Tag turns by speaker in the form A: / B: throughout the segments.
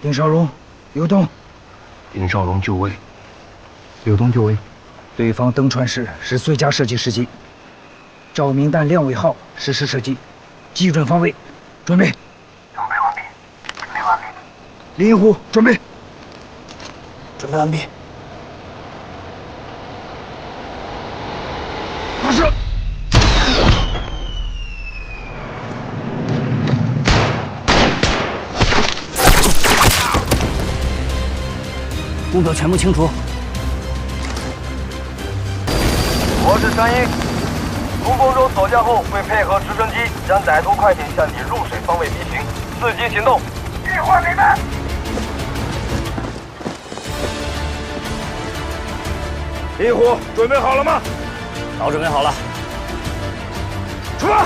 A: 丁少荣，刘东。
B: 丁少荣就位。刘东就位。
A: 对方登船时是最佳射击时机。照明弹亮尾号实施射击，击准方位，准备。
B: 准备完毕。准备完毕。
A: 林一虎，准备。
C: 准备完毕。
A: 发射。
C: 目标全部清除。
D: 我是山鹰，从空中锁架后会配合直升机将歹徒快艇向你入水方位逼行，伺机行动。
B: 预换明白。
D: 一虎，准备好了吗？
C: 早准备好了。
D: 出发！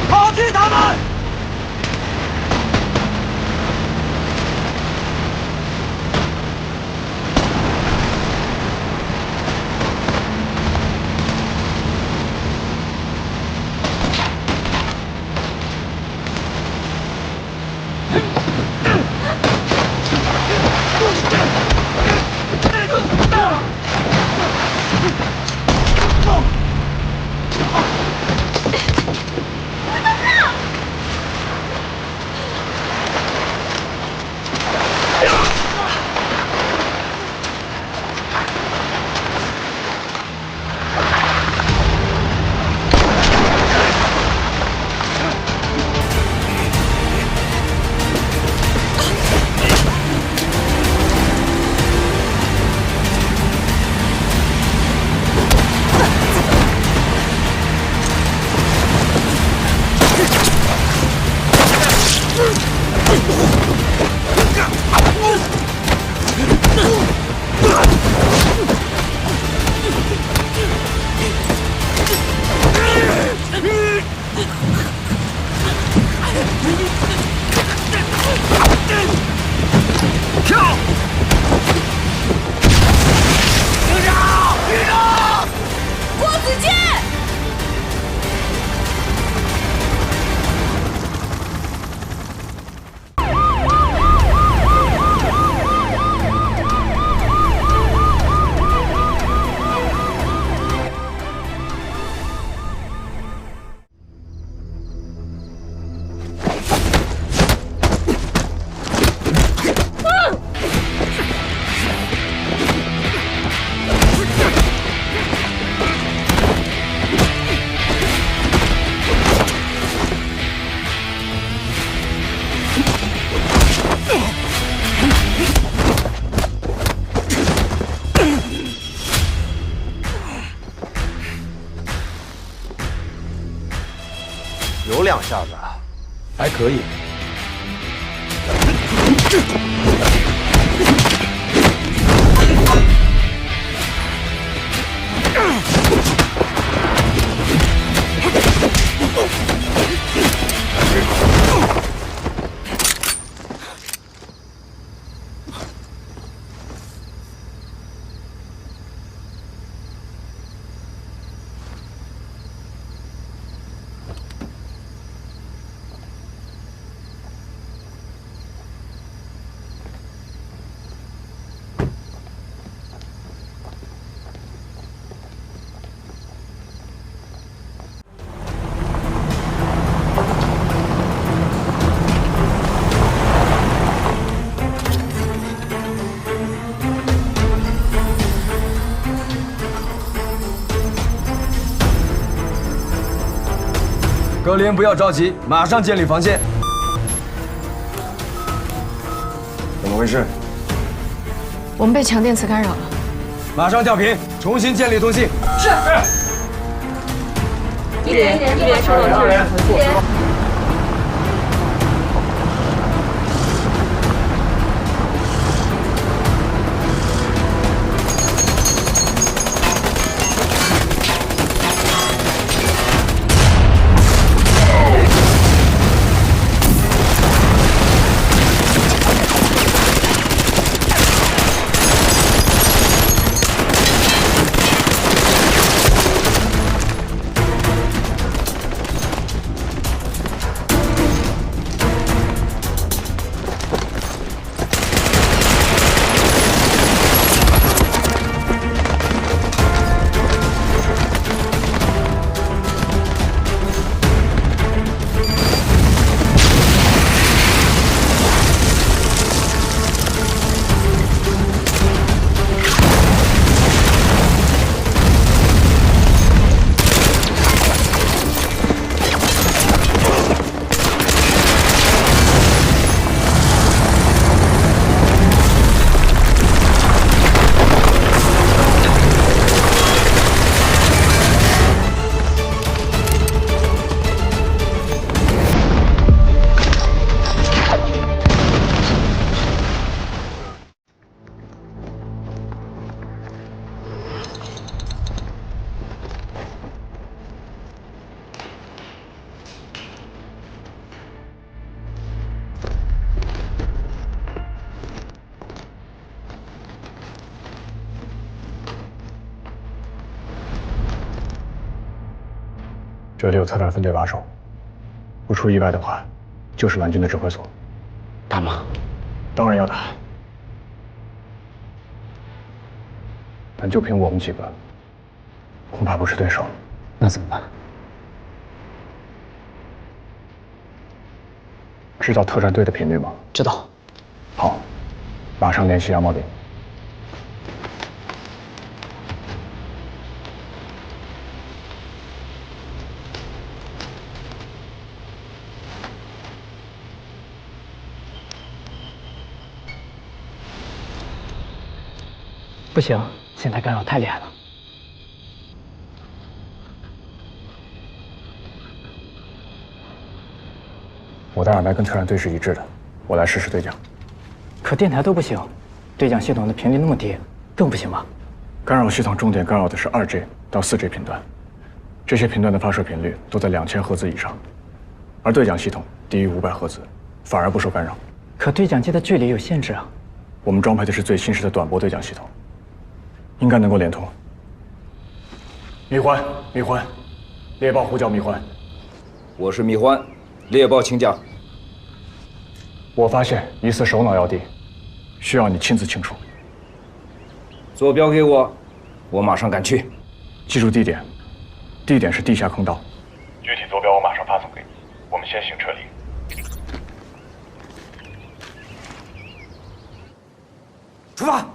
B: 抛弃他们！
D: 有两下子，
B: 还可以。
E: 格林，不要着急，马上建立防线。怎么回事？
F: 我们被强电磁干扰了。
E: 马上调频，重新建立通信。
F: 是。一连收到支援，一连。
B: 这里有特战分队把守，不出意外的话，就是蓝军的指挥所。
C: 打吗？
B: 当然要打，但就凭我们几个，恐怕不是对手。
C: 那怎么办？
B: 知道特战队的频率吗？
C: 知道。
B: 好，马上联系杨茂鼎。
C: 不行，现在干扰太厉害了。
B: 我的耳麦跟特战队是一致的，我来试试对讲。
C: 可电台都不行，对讲系统的频率那么低，更不行吧？
B: 干扰系统重点干扰的是2G 到4G 频段，这些频段的发射频率都在2000赫兹以上，而对讲系统低于500赫兹，反而不受干扰。
C: 可对讲机的距离有限制啊。
B: 我们装配的是最新式的短波对讲系统，应该能够连通。蜜獾，猎豹呼叫蜜獾。
E: 我是蜜獾，猎豹请讲。
B: 我发现疑似首脑要地，需要你亲自清除。
E: 坐标给我，我马上赶去。
B: 记住地点，地点是地下坑道。具体坐标我马上发送给你。我们先行撤离。
E: 出发！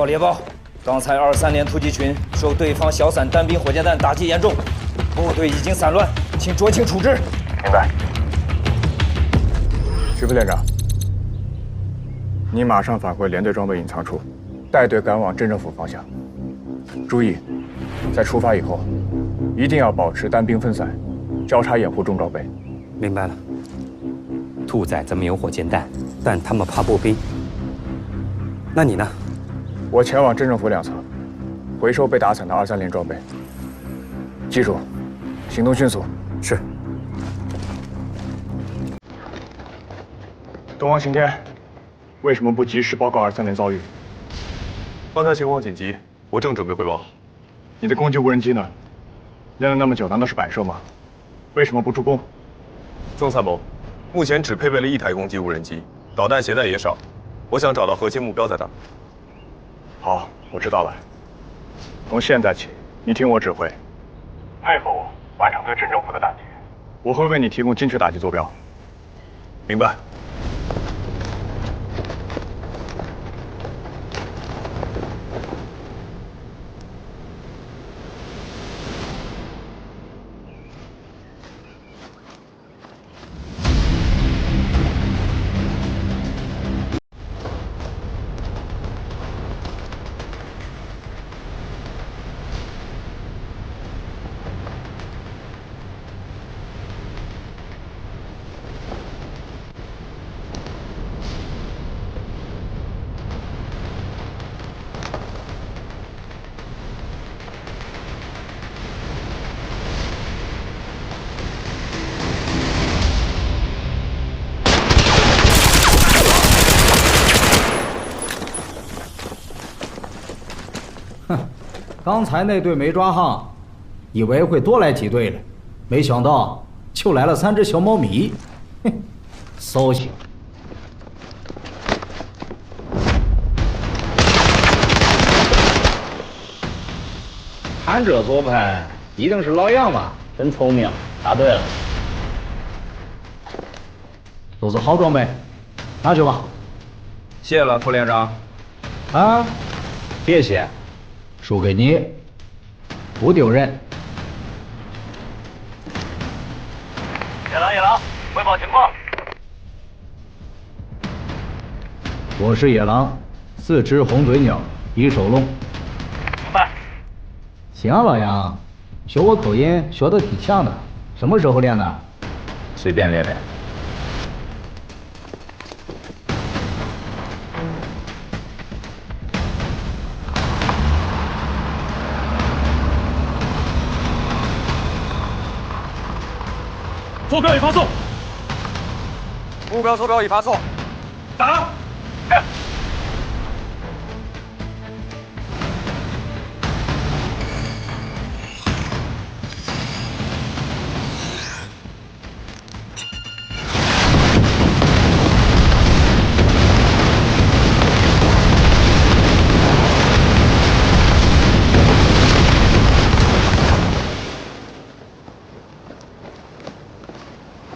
E: 猎豹，刚才23连突击群受对方小伞单兵火箭弹打击严重，部队已经散乱，请酌情处置。
B: 明白。徐副连长，你马上返回连队装备隐藏处，带队赶往镇政府方向。注意，在出发以后，一定要保持单兵分散，交叉掩护重装备。
G: 明白了。兔崽子没有火箭弹，但他们怕步兵。那你呢？
B: 我前往镇政府2层，回收被打散的23连装备。记住，行动迅速。
G: 是。
B: 东王刑天，为什么不及时报告23连遭遇？
H: 方才情况紧急，我正准备汇报。
B: 你的攻击无人机呢？练了那么久，难道是摆设吗？为什么不助攻？
H: 总参谋，目前只配备了1台攻击无人机，导弹携带也少，我想找到核心目标再打。
B: 好，我知道了。从现在起，你听我指挥，配合我完成对镇政府的打击。我会为你提供精确打击坐标。
H: 明白。
I: 刚才那队没抓上，以为会多来几队了，没想到就来了3只小猫咪，哼，骚性。
A: 看这做派，一定是老杨吧？真聪明，答对了。
I: 都是好装备，拿去吧。
E: 谢了，副连长。
I: 啊，别谢。输给你，不丢人。
D: 野狼，汇报情况。
I: 我是野狼，4只红嘴鸟，1手龙。
D: 明白。
I: 行啊，老杨，学我口音学得挺像的，什么时候练的？
A: 随便练练。
H: 坐标已发送。
D: 目标坐标已发送。
H: 打！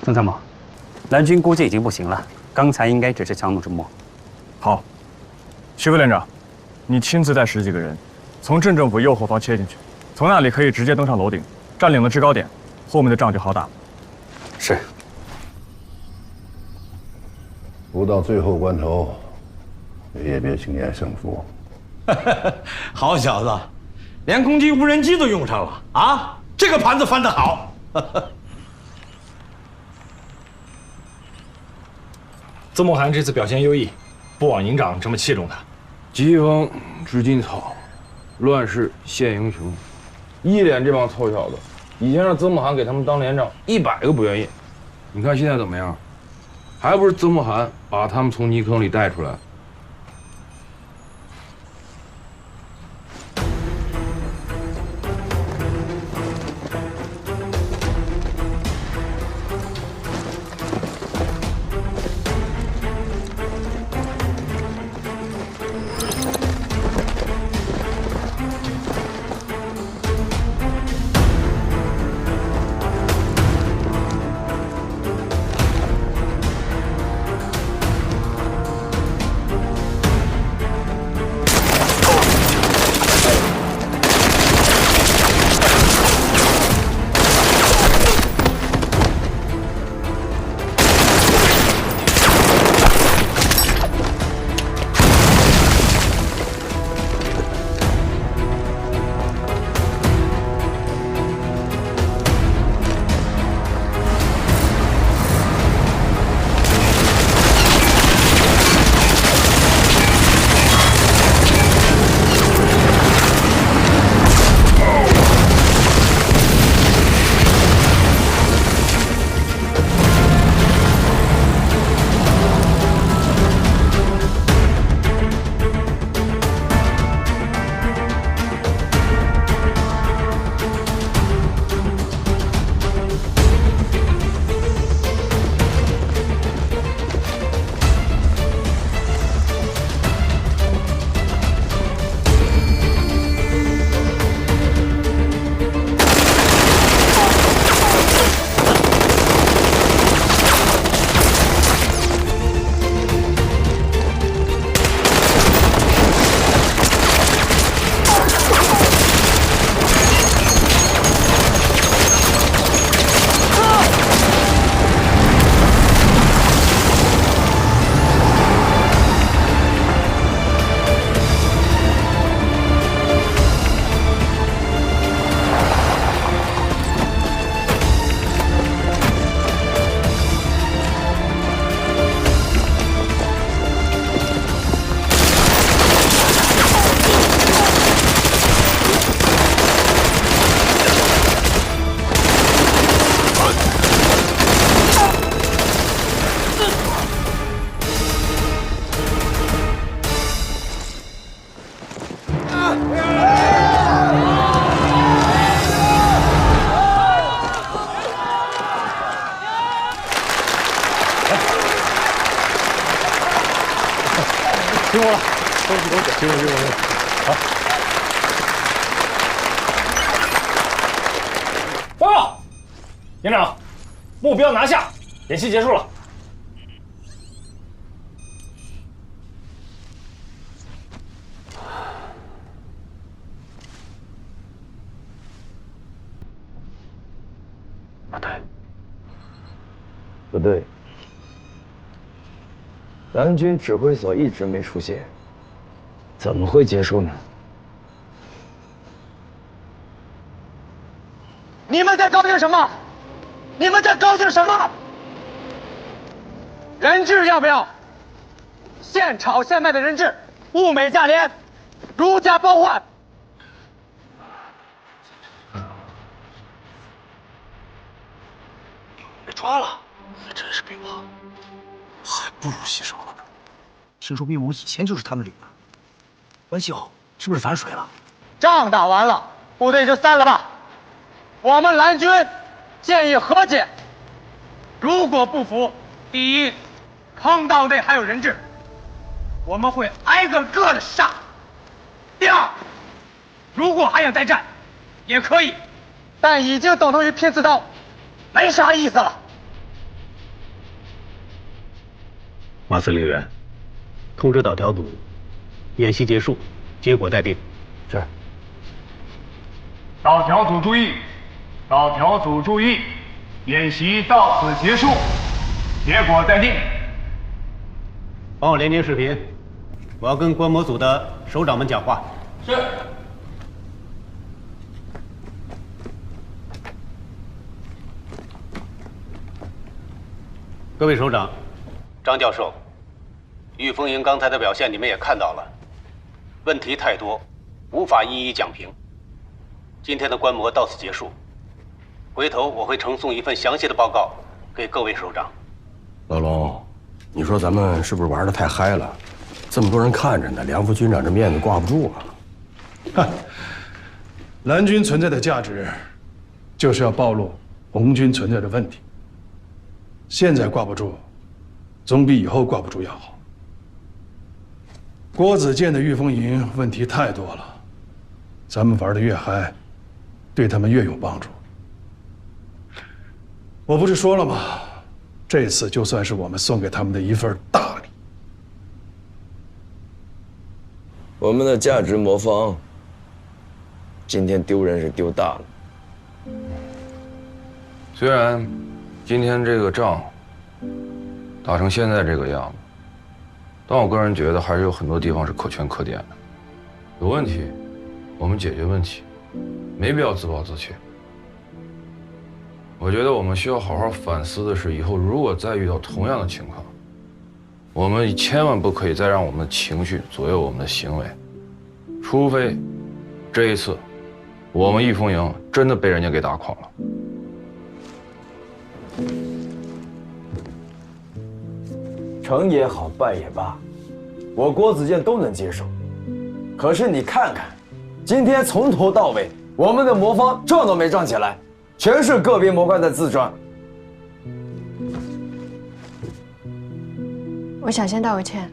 G: 曾参谋，蓝军估计已经不行了，刚才应该只是强弩之末。
B: 好，徐副连长，你亲自带10几个人，从镇政府右后方切进去，从那里可以直接登上楼顶，占领了制高点，后面的仗就好打了。
G: 是。
J: 不到最后关头，也别轻言胜负。
I: 好小子，连攻击无人机都用上了啊！这个盘子翻得好。
K: 曾梦涵这次表现优异，不枉营长这么器重他。
L: 疾风知劲草，乱世现英雄。一连这帮臭小子，以前让曾梦涵给他们当连长，100个不愿意。你看现在怎么样？还不是曾梦涵把他们从泥坑里带出来。
K: 辛苦了，辛苦。好。报告，营长，目标拿下，演习结束了。
D: 不对，蓝军指挥所一直没出现，怎么会结束呢？
M: 你们在高兴什么？你们在高兴什么？人质要不要？现炒现卖的人质，物美价廉，如价包换。抓了，真是别跑，还不如牺牲了。听说毕某以前就是他们领的，关系好，是不是反水了？仗打完了，部队就散了吧。我们蓝军建议和解。如果不服，第一，坑道内还有人质，我们会挨个的杀。第二，如果还想再战，也可以，但已经等同于拼刺刀，没啥意思了。
N: 马司令员，通知岛调组，演习结束，结果待定。
L: 是。
K: 岛调组注意，岛调组注意，演习到此结束，结果待定。
N: 帮我连接视频，我要跟观摩组的首长们讲话。
K: 是。
N: 各位首长，张教授，御风营刚才的表现你们也看到了，问题太多，无法一一讲评。今天的观摩到此结束，回头我会呈送一份详细的报告给各位首长。
O: 老龙，你说咱们是不是玩得太嗨了？这么多人看着呢，梁副军长这面子挂不住啊！
P: 哈，蓝军存在的价值，就是要暴露红军存在的问题。现在挂不住，总比以后挂不住要好。郭子健的御风营问题太多了，咱们玩得越嗨，对他们越有帮助。我不是说了吗？这次就算是我们送给他们的一份大礼。
Q: 我们的价值魔方，今天丢人是丢大了。
L: 虽然今天这个仗打成现在这个样子，但我个人觉得还是有很多地方是可圈可点的。有问题，我们解决问题，没必要自暴自弃。我觉得我们需要好好反思的是，以后如果再遇到同样的情况，我们千万不可以再让我们的情绪左右我们的行为，除非这一次我们御风营真的被人家给打垮了。
Q: 成也好，败也罢，我郭子健都能接受。可是你看看，今天从头到尾，我们的魔方转都没转起来，全是个别魔怪在自转。
F: 我想先道个歉，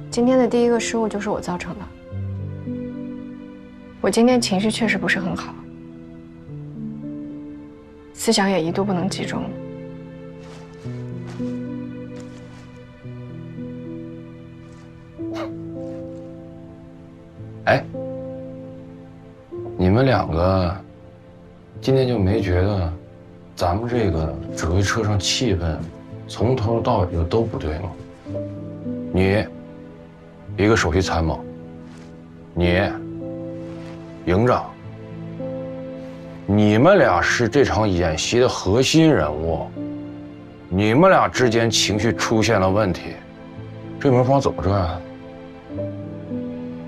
F: 今天的第一个失误就是我造成的。我今天情绪确实不是很好，思想也一度不能集中。
L: 哎，你们两个今天就没觉得咱们这个指挥车上气氛从头到尾就都不对吗？你一个首席参谋，你营长，你们俩是这场演习的核心人物，你们俩之间情绪出现了问题，这魔方怎么转啊？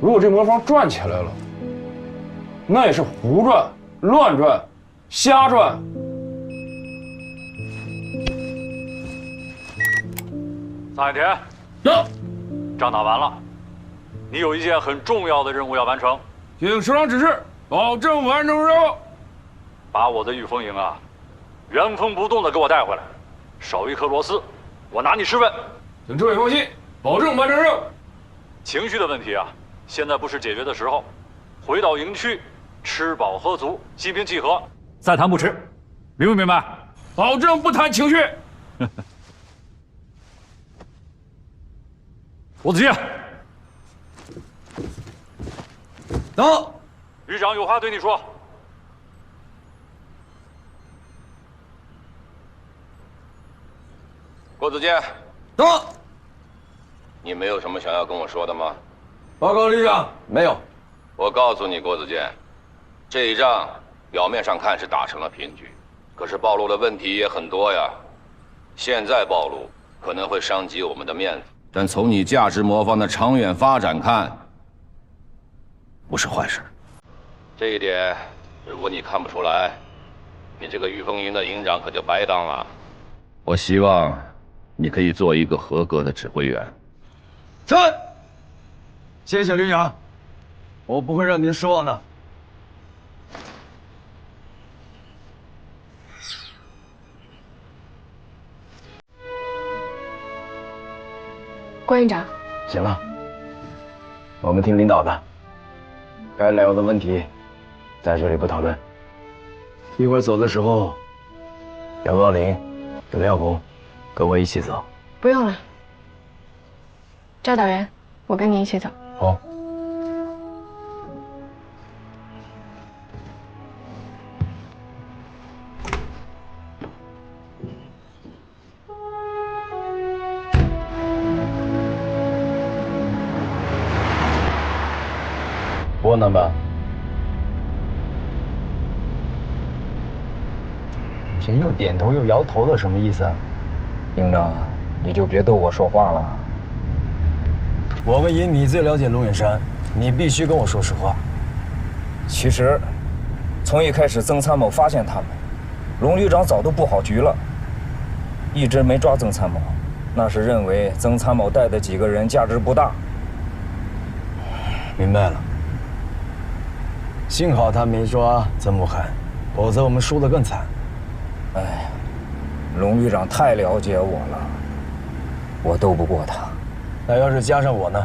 L: 如果这魔方转起来了，那也是胡转、乱转、瞎转。
R: 桑海田，
L: 有。
R: 仗打完了，你有一件很重要的任务要完成。
L: 请首长指示，保证完成任务。
R: 把我的御风营啊，原封不动的给我带回来，少一颗螺丝，我拿你试问。
L: 请诸位放心，保证完成任务。
R: 情绪的问题啊，现在不是解决的时候，回到营区，吃饱喝足，心平气和，再谈不迟。明不明白？
L: 保证不谈情绪。
R: 郭子健，
Q: 到。
R: 旅长有话对你说。
S: 郭子健，
Q: 到。
S: 你没有什么想要跟我说的吗？
Q: 报告旅长，没有。
S: 我告诉你，郭子健，这一仗表面上看是打成了平局，可是暴露的问题也很多呀。现在暴露可能会伤及我们的面子，但从你价值魔方的长远发展看，不是坏事。这一点，如果你看不出来，你这个御风营的营长可就白当了。我希望你可以做一个合格的指挥员。
Q: 在，谢谢旅长，我不会让您失望的。
F: 关营长，
Q: 行了，我们听领导的，该聊的问题在这里不讨论。一会儿走的时候，杨高林、刘耀红跟我一起走。
F: 不用了。赵导员，我跟你一起走。
Q: 好。窝囊吧？这又点头又摇头的，什么意思啊？
C: 营长，你就别逗我说话了。
Q: 我们以你最了解龙眼山，你必须跟我说实话。
E: 其实，从一开始曾参谋发现他们，龙旅长早都布好局了，一直没抓曾参谋，那是认为曾参谋带的几个人价值不大。
Q: 明白了。幸好他没抓曾慕寒，否则我们输得更惨。
E: 哎呀，龙旅长太了解我了，我斗不过他。
Q: 那要是加上我呢？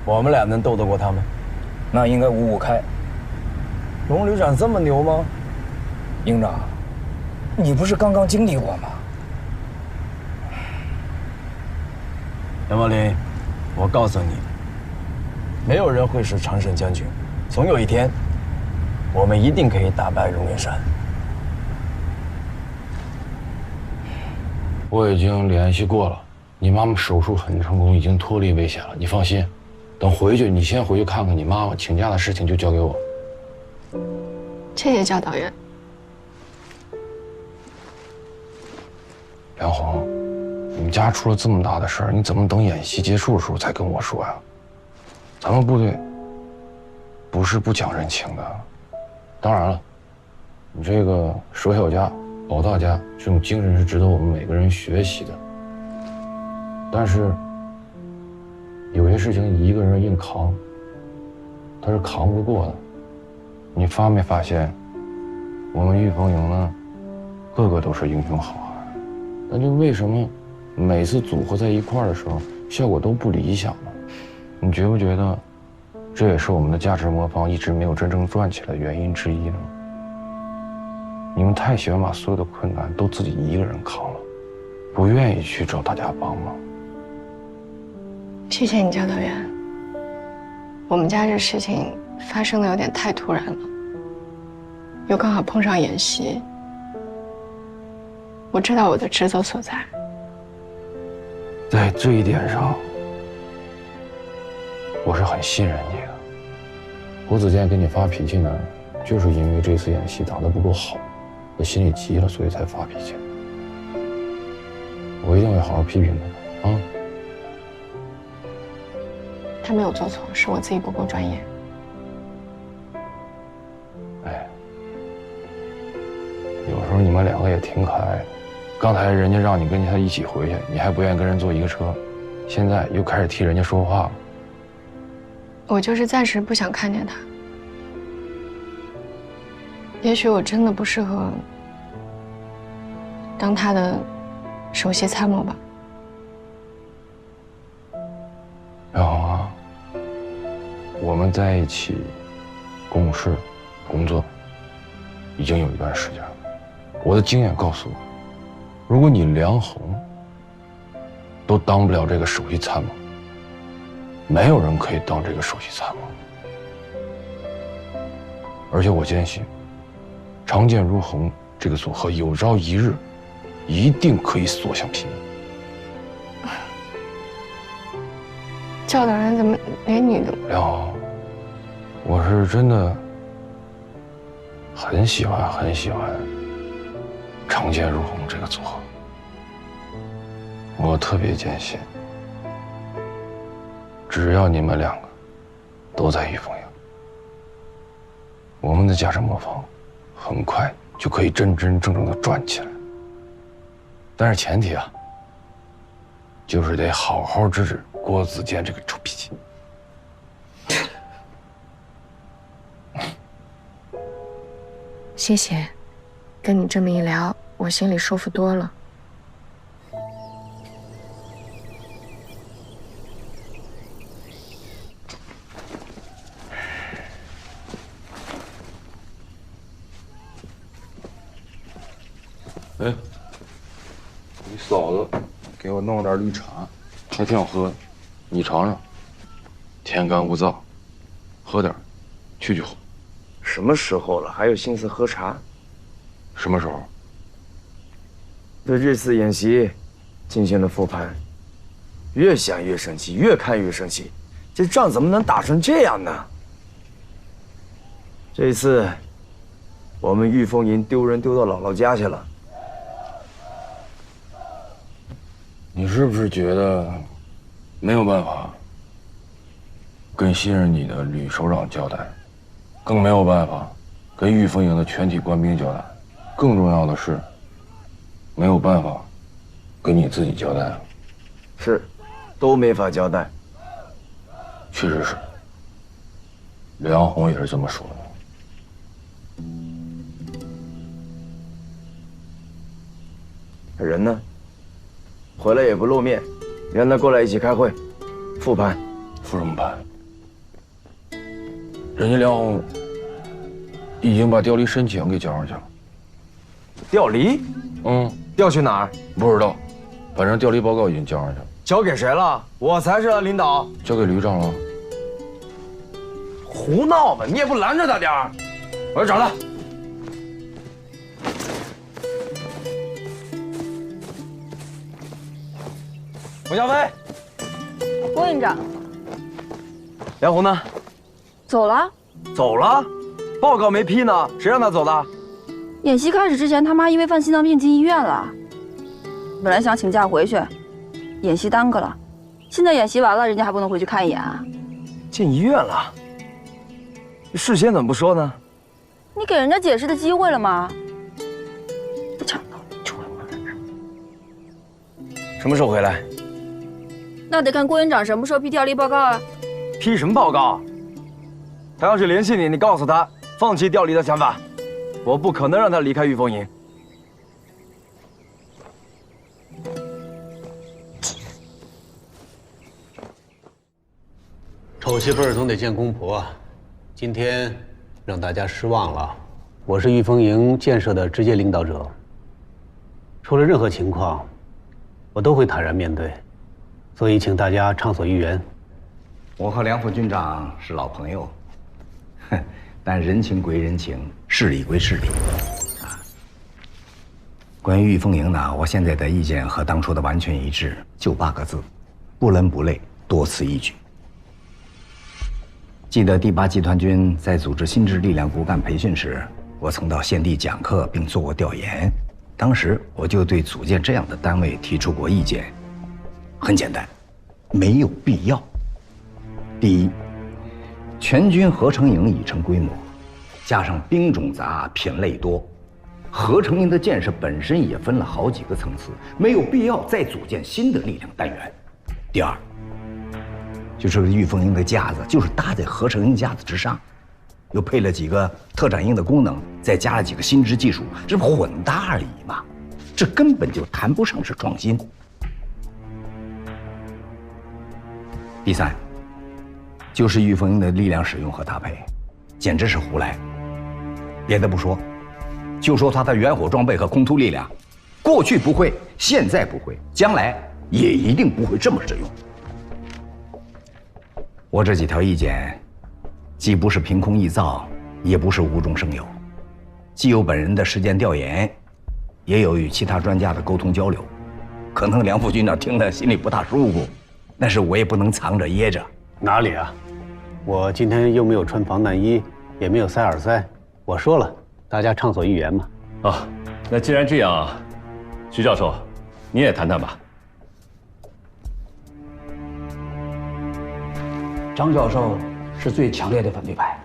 Q: 我们俩能斗得过他们？
E: 那应该五五开。
Q: 龙旅长这么牛吗？
E: 营长，你不是刚刚经历过吗？
Q: 杨茂林，我告诉你，没有人会是常胜将军，总有一天，我们一定可以打败龙眼山。
L: 我已经联系过了，你妈妈手术很成功，已经脱离危险了，你放心。等回去，你先回去看看你妈妈，请假的事情就交给我。
F: 谢谢教导员。
L: 梁红，你们家出了这么大的事儿，你怎么等演习结束的时候才跟我说呀？咱们部队不是不讲人情的。当然了，你这个舍小家保大家这种精神是值得我们每个人学习的。但是有些事情一个人硬扛，他是扛不过的。你发没发现，我们御风营呢，个个都是英雄好汉，但就为什么每次组合在一块儿的时候，效果都不理想呢？你觉不觉得，这也是我们的价值魔方一直没有真正转起来的原因之一呢？你们太喜欢把所有的困难都自己一个人扛了，不愿意去找大家帮忙。
F: 谢谢你，教导员。我们家这事情发生的有点太突然了，又刚好碰上演习。我知道我的职责所在。
L: 在这一点上，我是很信任你的。胡子健给你发脾气呢，就是因为这次演习打得不够好，我心里急了，所以才发脾气。我一定会好好批评他的啊。
F: 他没有做错，是我自己不够专业。
L: 哎，有时候你们两个也挺可爱的。刚才人家让你跟他一起回去，你还不愿意跟人坐一个车，现在又开始替人家说话了。
F: 我就是暂时不想看见他。也许我真的不适合当他的首席参谋吧。
L: 然后啊，我们在一起共事、工作已经有一段时间了。我的经验告诉我，如果你梁红都当不了这个首席参谋，没有人可以当这个首席参谋。而且我坚信，常见如虹这个组合有朝一日一定可以所向披靡。
F: 教导员怎么连你都……
L: 梁红，我是真的很喜欢常见如虹这个组合。我特别坚信，只要你们两个都在御风营，我们的价值魔方很快就可以真真正正的转起来。但是前提啊，就是得好好治治郭子健这个臭脾气。
F: 谢谢，跟你这么一聊，我心里舒服多了。
L: 哎，你嫂子给我弄了点绿茶，还挺好喝的，你尝尝。天干物燥，喝点，去火。
Q: 什么时候了，还有心思喝茶？
L: 什么时候？
Q: 对这次演习进行了复盘，越想越生气，越看越生气。这仗怎么能打成这样呢？这次我们御风营丢人丢到姥姥家去了。
L: 你是不是觉得没有办法跟信任你的吕首长交代，更没有办法跟御风营的全体官兵交代，更重要的是没有办法跟你自己交代？
Q: 是，都没法交代。
L: 确实是，梁红也是这么说
Q: 的。人呢？回来也不露面，让他过来一起开会，复盘。
L: 复什么盘？人家梁红已经把调离申请给交上去了。
Q: 调离？调去哪儿？
L: 不知道，反正调离报告已经交上去了。
Q: 交给谁了？我才是领导。
L: 交给旅长了。
Q: 胡闹吧！你也不拦着他点儿。我要找他。洪小飞，
T: 郭营长，
Q: 梁红呢？
T: 走了。
Q: 走了？报告没批呢，谁让他走的？
T: 演习开始之前，他妈因为犯心脏病进医院了。本来想请假回去，演习耽搁了。现在演习完了，人家还不能回去看一眼啊？
Q: 进医院了？事先怎么不说呢？
T: 你给人家解释的机会了吗？不讲道理，
Q: 什么时候回来？
T: 那得看郭营长什么时候批调离报告啊。
Q: 批什么报告？他要是联系你，你告诉他放弃调离的想法。我不可能让他离开御风营。
U: 丑媳妇儿总得见公婆啊，今天让大家失望了。我是御风营建设的直接领导者，出了任何情况，我都会坦然面对，所以请大家畅所欲言。
A: 我和梁副军长是老朋友，但人情归人情，事理归事理啊。关于御风营呢，我现在的意见和当初的完全一致，就8个字：不伦不类，多此一举。记得第8集团军在组织新质力量骨干培训时，我曾到现地讲课并做过调研。当时我就对组建这样的单位提出过意见，很简单，没有必要。第一，全军合成营已成规模，加上兵种杂、品类多，合成营的建设本身也分了好几个层次，没有必要再组建新的力量单元。第二，就是御风营的架子就是搭在合成营架子之上，又配了几个特展营的功能，再加了几个新知技术，这不混搭而已嘛，这根本就谈不上是创新。第三，就是御风营的力量使用和搭配，简直是胡来。别的不说，就说它的远火装备和空突力量，过去不会，现在不会，将来也一定不会这么使用。我这几条意见，既不是凭空臆造，也不是无中生有，既有本人的实践调研，也有与其他专家的沟通交流。可能梁副军长听了心里不大舒服，但是我也不能藏着掖着。
U: 哪里啊？我今天又没有穿防弹衣，也没有塞耳塞。我说了，大家畅所欲言嘛。
V: 啊，那既然这样，徐教授，你也谈谈吧。
A: 张教授是最强烈的反对派，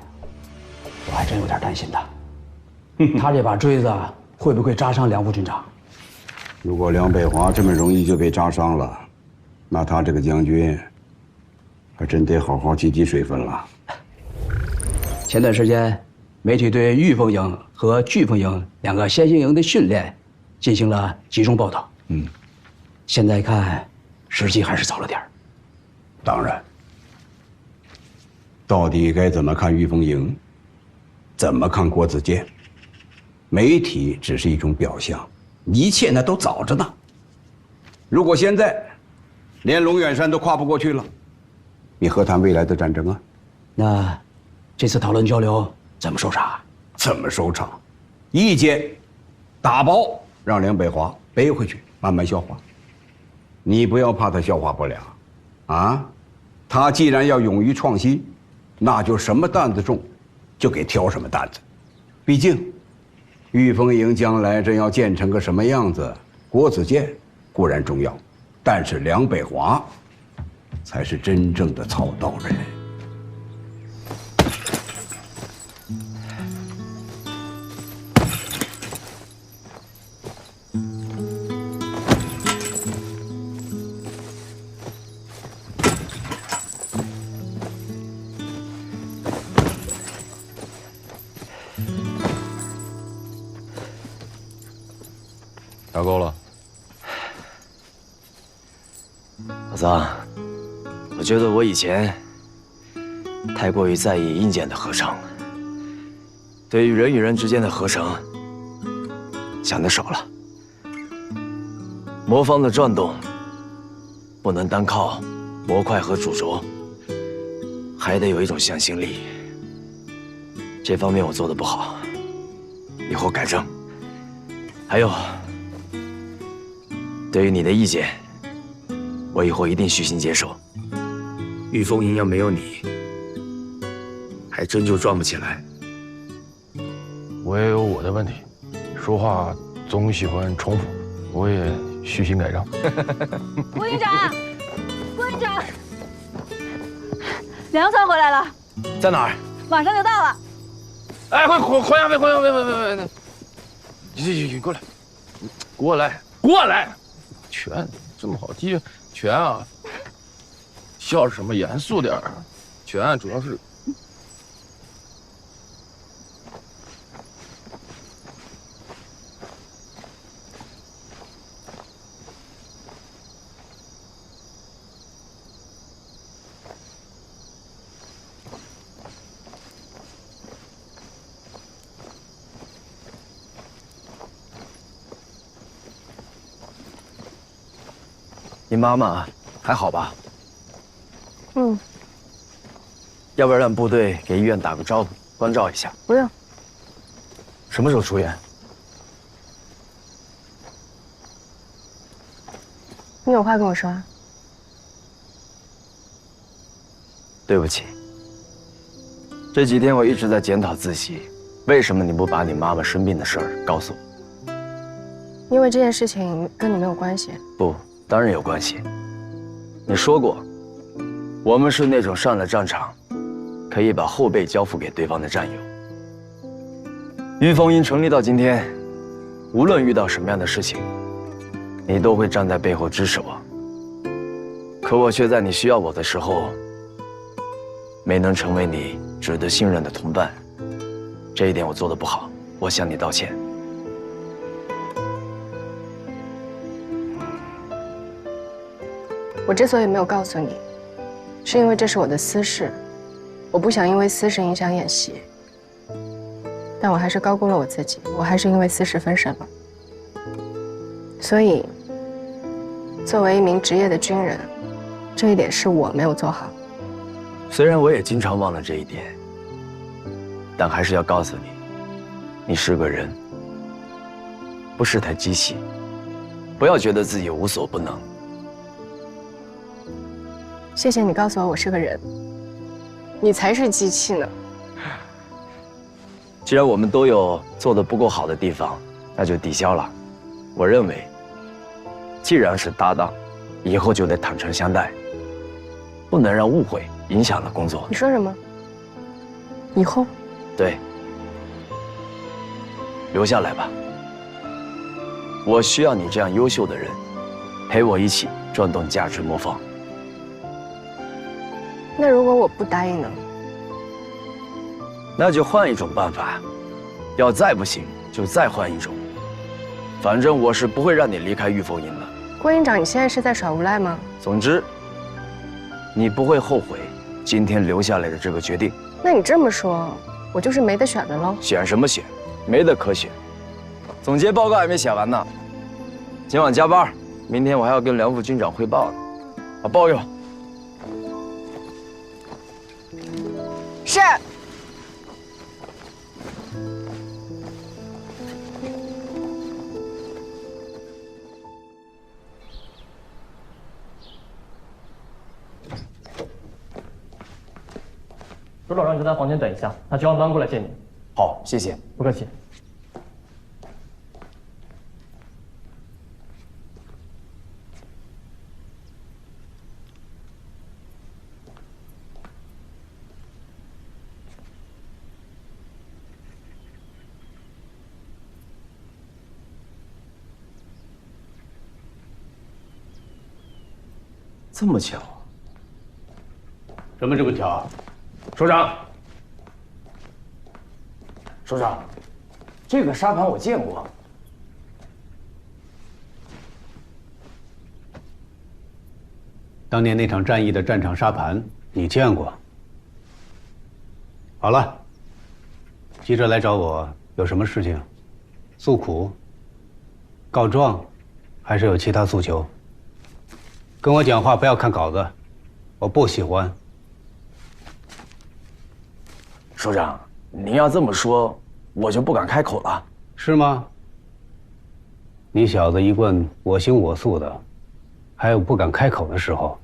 A: 我还真有点担心他。
I: 他这把锥子会不会扎伤梁副军长？
O: 如果梁北华这么容易就被扎伤了，那他这个将军还真得好好积积水分了。
I: 前段时间，媒体对玉凤营和巨凤营2个先行营的训练进行了集中报道。现在看，时机还是早了点儿。
O: 当然，到底该怎么看玉凤营，怎么看郭子健，媒体只是一种表象，一切那都早着呢。如果现在连龙远山都跨不过去了，你何谈未来的战争啊？
I: 那这次讨论交流怎么收场？
O: 怎么收场？意见打包让梁北华背回去，慢慢消化。你不要怕他消化不了，啊，他既然要勇于创新，那就什么担子重，就给挑什么担子。毕竟，玉凤营将来真要建成个什么样子，郭子健固然重要，但是梁北华才是真正的操刀人。
V: 打够了。
Q: 老张，我觉得我以前太过于在意硬件的合成，对于人与人之间的合成想得少了。魔方的转动不能单靠模块和主轴，还得有一种向心力。这方面我做得不好，以后改正。还有，对于你的意见，我以后一定虚心接受。玉凤营要没有你，还真就转不起来。
L: 我也有我的问题，说话总喜欢重复，我也虚心改正。
T: 郭营长，郭营长，粮仓回来了，
Q: 在哪儿？
T: 马上就到了。
L: 哎，快你过来，过来！拳这么好踢，拳啊，笑什么？严肃点儿。拳主要是。
Q: 你妈妈还好吧？
F: 嗯，
Q: 要不然让部队给医院打个招呼，关照一下。
F: 不用。
Q: 什么时候出院？
F: 你有话跟我说啊？
Q: 对不起，这几天我一直在检讨自己，为什么你不把你妈妈生病的事儿告诉我？
F: 因为这件事情跟你没有关系。
Q: 不。当然有关系。你说过，我们是那种上了战场，可以把后背交付给对方的战友。玉凤营成立到今天，无论遇到什么样的事情，你都会站在背后支持我。可我却在你需要我的时候，没能成为你值得信任的同伴。这一点我做得不好，我向你道歉。
F: 我之所以没有告诉你，是因为这是我的私事，我不想因为私事影响演习。但我还是高估了我自己，我还是因为私事分神了。所以，作为一名职业的军人，这一点是我没有做好。
Q: 虽然我也经常忘了这一点，但还是要告诉你，你是个人，不是台机器，不要觉得自己无所不能。
F: 谢谢你告诉我是个人，你才是机器呢。
Q: 既然我们都有做得不够好的地方，那就抵消了。我认为，既然是搭档，以后就得坦诚相待，不能让误会影响了工作。
F: 你说什么？以后？
Q: 对。留下来吧。我需要你这样优秀的人，陪我一起转动价值魔方。
F: 那如果我不答应呢？
Q: 那就换一种办法，要再不行就再换一种。反正我是不会让你离开御风营的。
F: 郭营长，你现在是在耍无赖吗？
Q: 总之，你不会后悔今天留下来的这个决定。
F: 那你这么说，我就是没得选了喽？
Q: 选什么选？没得可选。总结报告还没写完呢，今晚加班，明天我还要跟梁副军长汇报呢。报用。
F: 是。
C: 首长让你在他房间等一下，他交完班过来见你。
Q: 好，谢谢。
C: 不客气。
Q: 这么巧？
U: 怎么这么巧？
Q: 首长，首长，这个沙盘我见过。
U: 当年那场战役的战场沙盘，你见过？好了，急着来找我，有什么事情？诉苦、告状，还是有其他诉求？跟我讲话不要看稿子，我不喜欢。
Q: 首长，您要这么说，我就不敢开口了。
U: 是吗？你小子一贯我行我素的，还有不敢开口的时候。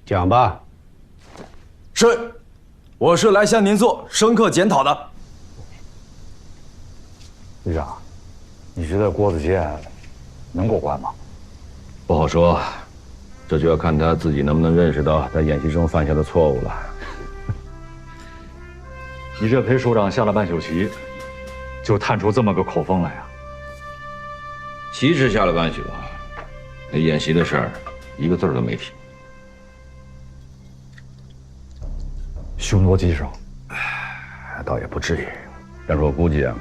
U: 讲吧。
Q: 是，我是来向您做深刻检讨的。
R: 队长，你觉得郭子健能过关吗？
V: 不好说，这就要看他自己能不能认识到在演习中犯下的错误了。
R: 你这陪首长下了半宿棋，就探出这么个口风来啊？
V: 棋是下了半宿，那演习的事儿一个字都没提。
R: 凶多吉少，
V: 倒也不至于。但是我估计啊，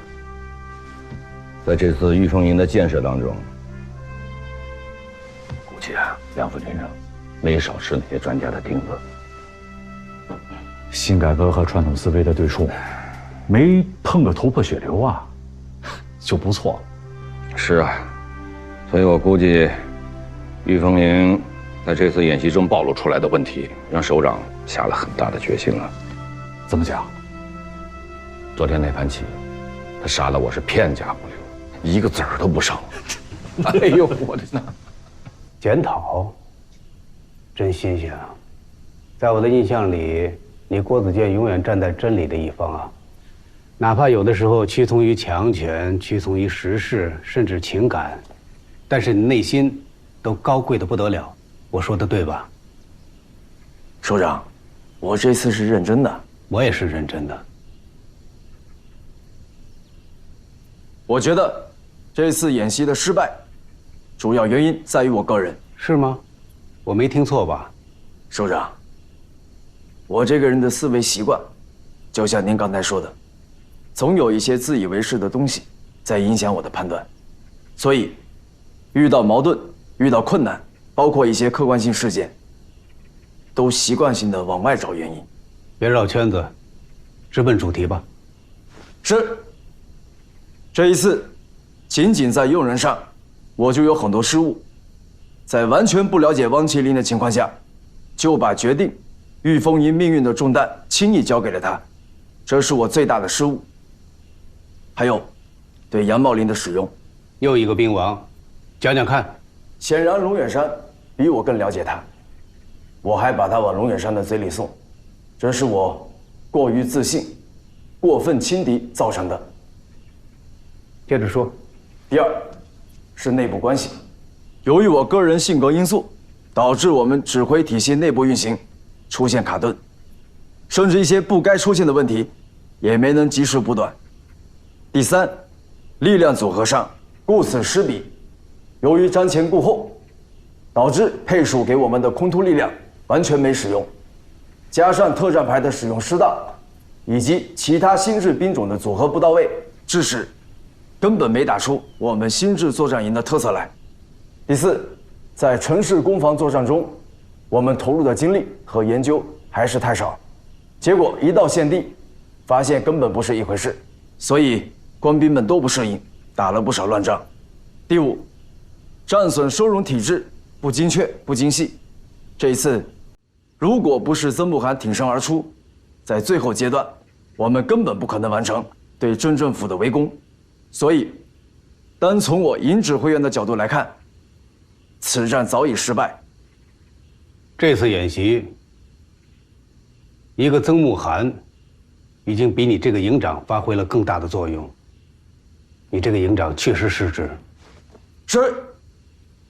V: 在这次御风营的建设当中，估计啊，梁副军长没少吃那些专家的钉子。
R: 新改革和传统思维的对冲，没碰个头破血流啊，就不错了。
V: 是啊，所以我估计，御风营在这次演习中暴露出来的问题，让首长下了很大的决心了。
R: 怎么讲？
V: 昨天那盘棋，他杀了我是片甲不留，一个子儿都不剩。哎呦，我的那！
U: 检讨，真新鲜啊！在我的印象里，你郭子健永远站在真理的一方啊，哪怕有的时候屈从于强权，屈从于时势，甚至情感，但是你内心都高贵的不得了。我说的对吧？
Q: 首长，我这次是认真的。
U: 我也是认真的。
Q: 我觉得这次演习的失败，主要原因在于我个人。
U: 是吗？我没听错吧？
Q: 首长，我这个人的思维习惯，就像您刚才说的，总有一些自以为是的东西在影响我的判断，所以遇到矛盾、遇到困难，包括一些客观性事件，都习惯性的往外找原因。
U: 别绕圈子，直奔主题吧。
Q: 是。这一次，仅仅在用人上，我就有很多失误。在完全不了解汪麒麟的情况下，就把决定御风营命运的重担轻易交给了他，这是我最大的失误。还有，对杨茂林的使用，
U: 又一个兵王，讲讲看。
Q: 显然龙远山比我更了解他，我还把他往龙远山的嘴里送，这是我过于自信、过分轻敌造成的。
U: 接着说。
Q: 第二，是内部关系。由于我个人性格因素，导致我们指挥体系内部运行出现卡顿，甚至一些不该出现的问题也没能及时补短。第三，力量组合上顾此失彼，由于瞻前顾后，导致配属给我们的空突力量完全没使用，加上特战排的使用失当，以及其他新制兵种的组合不到位，致使根本没打出我们新制作战营的特色来。第四，在城市攻防作战中，我们投入的精力和研究还是太少，结果一到现地，发现根本不是一回事，所以官兵们都不适应，打了不少乱仗。第五，战损收容体制不精确不精细，这一次如果不是曾慕涵挺身而出，在最后阶段我们根本不可能完成对镇政府的围攻，所以单从我营指挥员的角度来看，此战早已失败。
U: 这次演习，一个曾慕涵已经比你这个营长发挥了更大的作用。你这个营长确实失职。
Q: 是，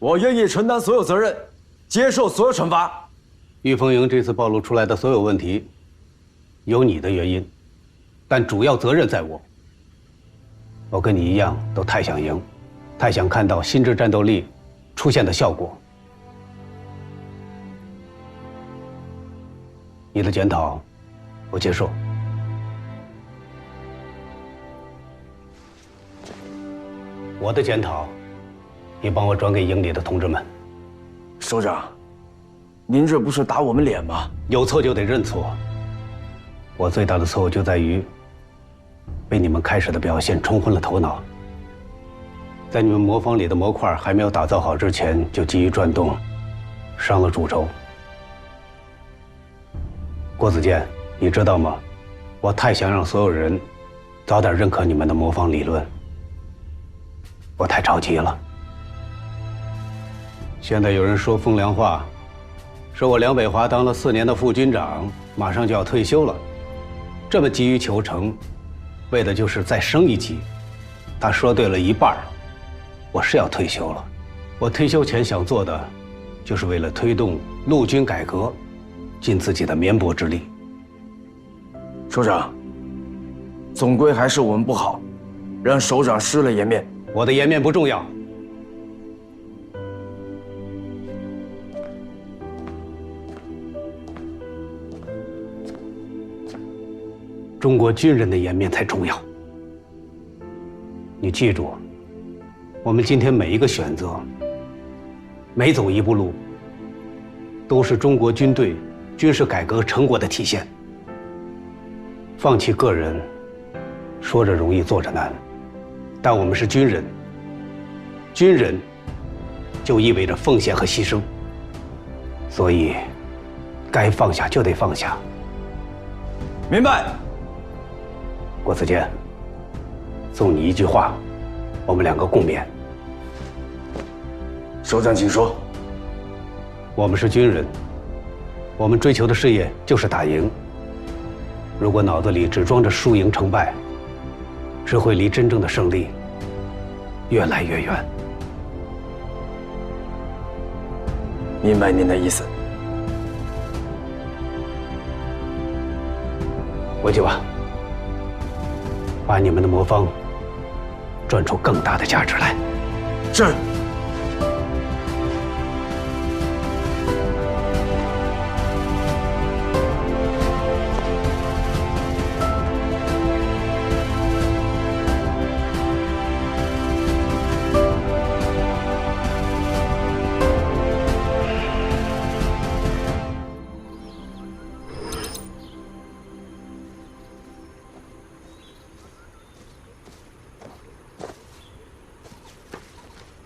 Q: 我愿意承担所有责任，接受所有惩罚。
U: 御风营这次暴露出来的所有问题，有你的原因，但主要责任在我。我跟你一样，都太想赢，太想看到新制战斗力出现的效果。你的检讨，我接受。我的检讨，你帮我转给营里的同志们。
Q: 首长，您这不是打我们脸吗？
U: 有错就得认错。我最大的错误就在于被你们开始的表现冲昏了头脑，在你们魔方里的模块还没有打造好之前就急于转动，伤了主轴。郭子健，你知道吗？我太想让所有人早点认可你们的魔方理论，我太着急了。现在有人说风凉话，说我梁北华当了4年的副军长，马上就要退休了，这么急于求成，为的就是再升一级。他说对了一半了，我是要退休了。我退休前想做的，就是为了推动陆军改革，尽自己的绵薄之力。
Q: 首长，总归还是我们不好，让首长失了颜面。
U: 我的颜面不重要。中国军人的颜面才重要。你记住，我们今天每一个选择，每走一步路，都是中国军队军事改革成果的体现。放弃个人，说着容易做着难，但我们是军人，军人就意味着奉献和牺牲，所以该放下就得放下。
Q: 明白。
U: 郭子健，送你一句话，我们2个共勉。
Q: 首长请说。
U: 我们是军人，我们追求的事业就是打赢。如果脑子里只装着输赢成败，只会离真正的胜利越来越远。
Q: 明白您的意思。
U: 回去吧，把你们的魔方转出更大的价值来。
Q: 是。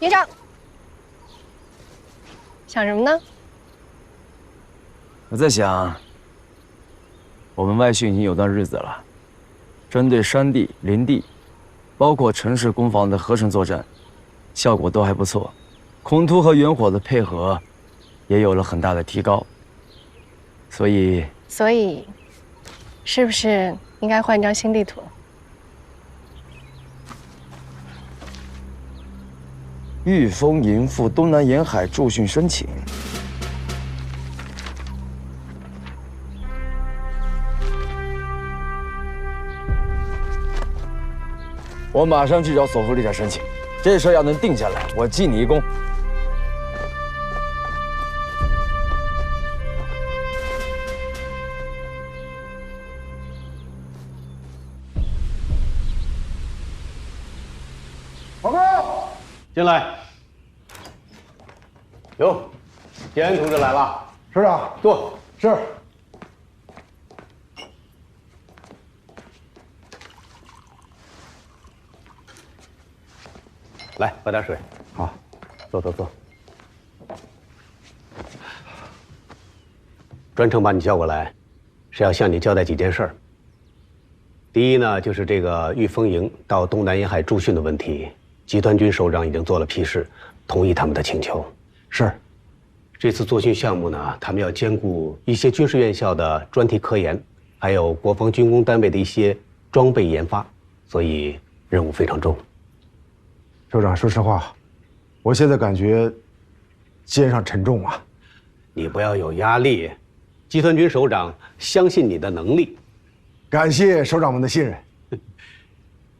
F: 营长，想什么呢？
Q: 我在想，我们外训已经有段日子了，针对山地、林地，包括城市攻防的合成作战，效果都还不错，空突和远火的配合也有了很大的提高。所以，
F: 是不是应该换一张新地图？
Q: 御风营赴东南沿海驻训申请。我马上去找索福利展申请，这事要能定下来，我记你一功。
J: 报告，
U: 进来。哟，建安同志来了。
J: 首长，
U: 坐。
J: 是。
U: 来，喝点水。
J: 好，
U: 坐。专程把你叫过来，是要向你交代几件事儿。第一呢，就是这个御风营到东南沿海驻训的问题，集团军首长已经做了批示，同意他们的请求。
J: 是。
U: 这次作训项目呢，他们要兼顾一些军事院校的专题科研，还有国防军工单位的一些装备研发，所以任务非常重。
J: 首长，说实话，我现在感觉肩上沉重啊。
U: 你不要有压力，集团军首长相信你的能力。
J: 感谢首长们的信任。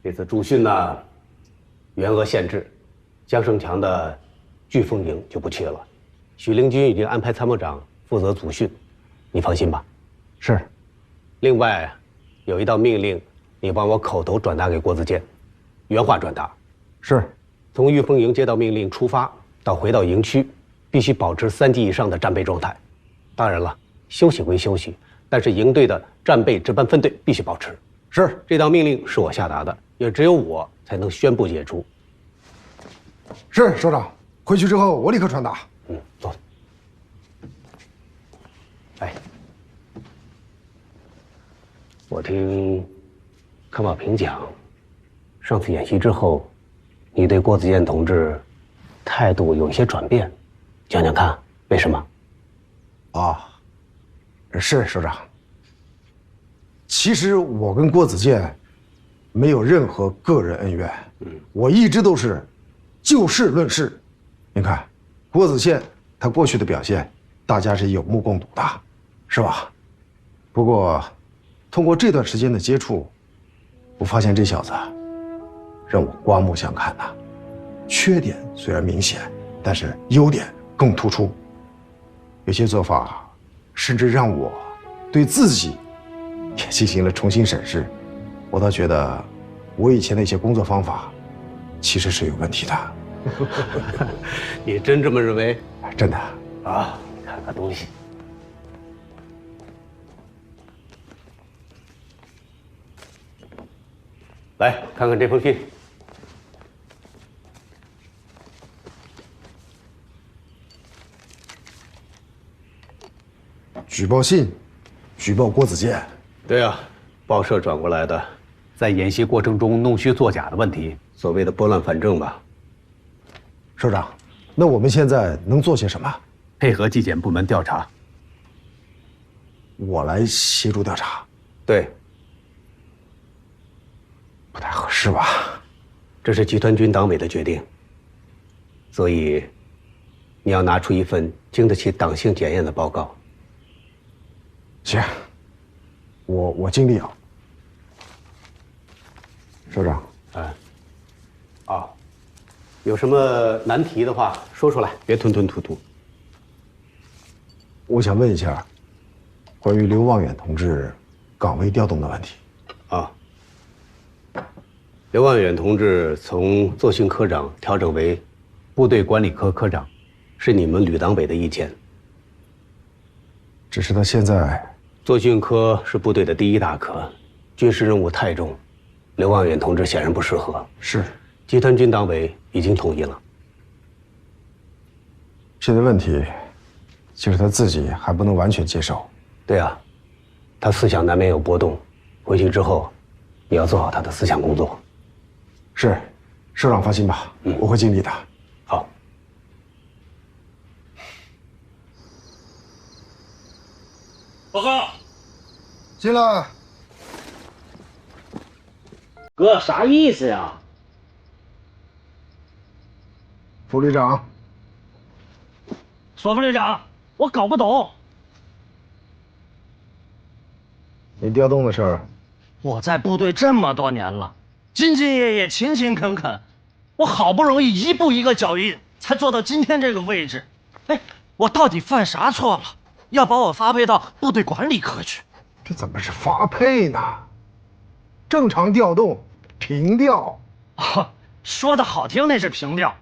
U: 这次驻训呢，员额限制，江胜强的飓风营就不去了。许灵军已经安排参谋长负责组训，你放心吧。
J: 是。
U: 另外，有一道命令，你帮我口头转达给郭子健，原话转达。
J: 是。
U: 从御风营接到命令出发到回到营区，必须保持3级以上的战备状态。当然了，休息归休息，但是营队的战备值班分队必须保持。
J: 是。
U: 这道命令是我下达的，也只有我才能宣布解除。
J: 是，首长。回去之后我立刻传达。
U: 坐。哎，我听康宝平讲，上次演习之后，你对郭子健同志态度有一些转变，讲讲看为什么？
J: 是首长。其实我跟郭子健没有任何个人恩怨，我一直都是就事论事。您看，郭子健他过去的表现，大家是有目共睹的，是吧？不过，通过这段时间的接触，我发现这小子让我刮目相看呐。缺点虽然明显，但是优点更突出。有些做法，甚至让我对自己也进行了重新审视。我倒觉得，我以前的一些工作方法，其实是有问题的。
U: 你真这么认为？
J: 真的
U: 啊！看看东西。来看看这封信。
J: 举报信，举报郭子健。
U: 对啊，报社转过来的，在演习过程中弄虚作假的问题，所谓的拨乱反正吧。
J: 首长，那我们现在能做些什么？
U: 配合纪检部门调查。
J: 我来协助调查。
U: 对。
J: 不太合适吧？
U: 这是集团军党委的决定，所以你要拿出一份经得起党性检验的报告。
J: 行，我尽力啊。首长。
U: 有什么难题的话说出来，别吞吞吐吐。
J: 我想问一下，关于刘望远同志岗位调动的问题。
U: 刘望远同志从作训科长调整为部队管理科科长，是你们旅党委的意见。
J: 只是他现在
U: 作训科是部队的第1大科，军事任务太重，刘望远同志显然不适合。
J: 是。
U: 集团军党委已经同意了。
J: 现在问题就是他自己还不能完全接受。
U: 对啊，他思想难免有波动，回去之后你要做好他的思想工作。
J: 是，首长放心吧，我会尽力的。
U: 好。
K: 报告。
J: 进来。
M: 哥，啥意思呀？
J: 副旅长，
M: 索副旅长，我搞不懂。
J: 你调动的事儿，
M: 我在部队这么多年了，兢兢业业、勤勤恳恳，我好不容易一步一个脚印才做到今天这个位置。哎，我到底犯啥错了？要把我发配到部队管理科去？
J: 这怎么是发配呢？正常调动，平调。
M: 哦，说的好听那是平调，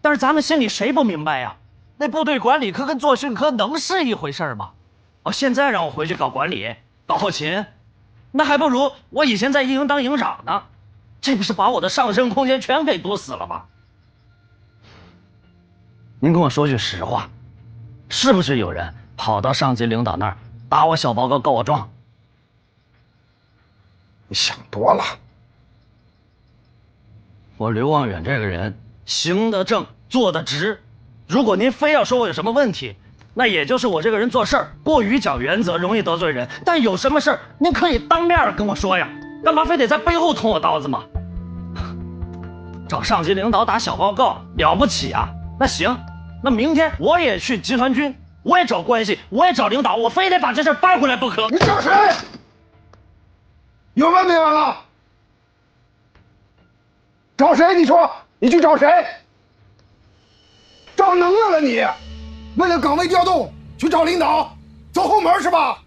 M: 但是咱们心里谁不明白呀？那部队管理科跟作训科能是一回事吗？哦，现在让我回去搞管理、搞后勤，那还不如我以前在一营当营长呢。这不是把我的上升空间全给堵死了吗？您跟我说句实话，是不是有人跑到上级领导那儿打我小报告告我状？
J: 你想多了。
M: 我刘望远这个人行得正，坐得直。如果您非要说我有什么问题，那也就是我这个人做事儿过于讲原则，容易得罪人。但有什么事儿您可以当面跟我说呀，干嘛非得在背后捅我刀子嘛？找上级领导打小报告了不起啊？那行，那明天我也去集团军，我也找关系，我也找领导，我非得把这事办回来不可。
J: 你找谁？有完没完了？找谁？你说，你去找谁？找能耐了你？为了岗位调动去找领导，走后门是吧？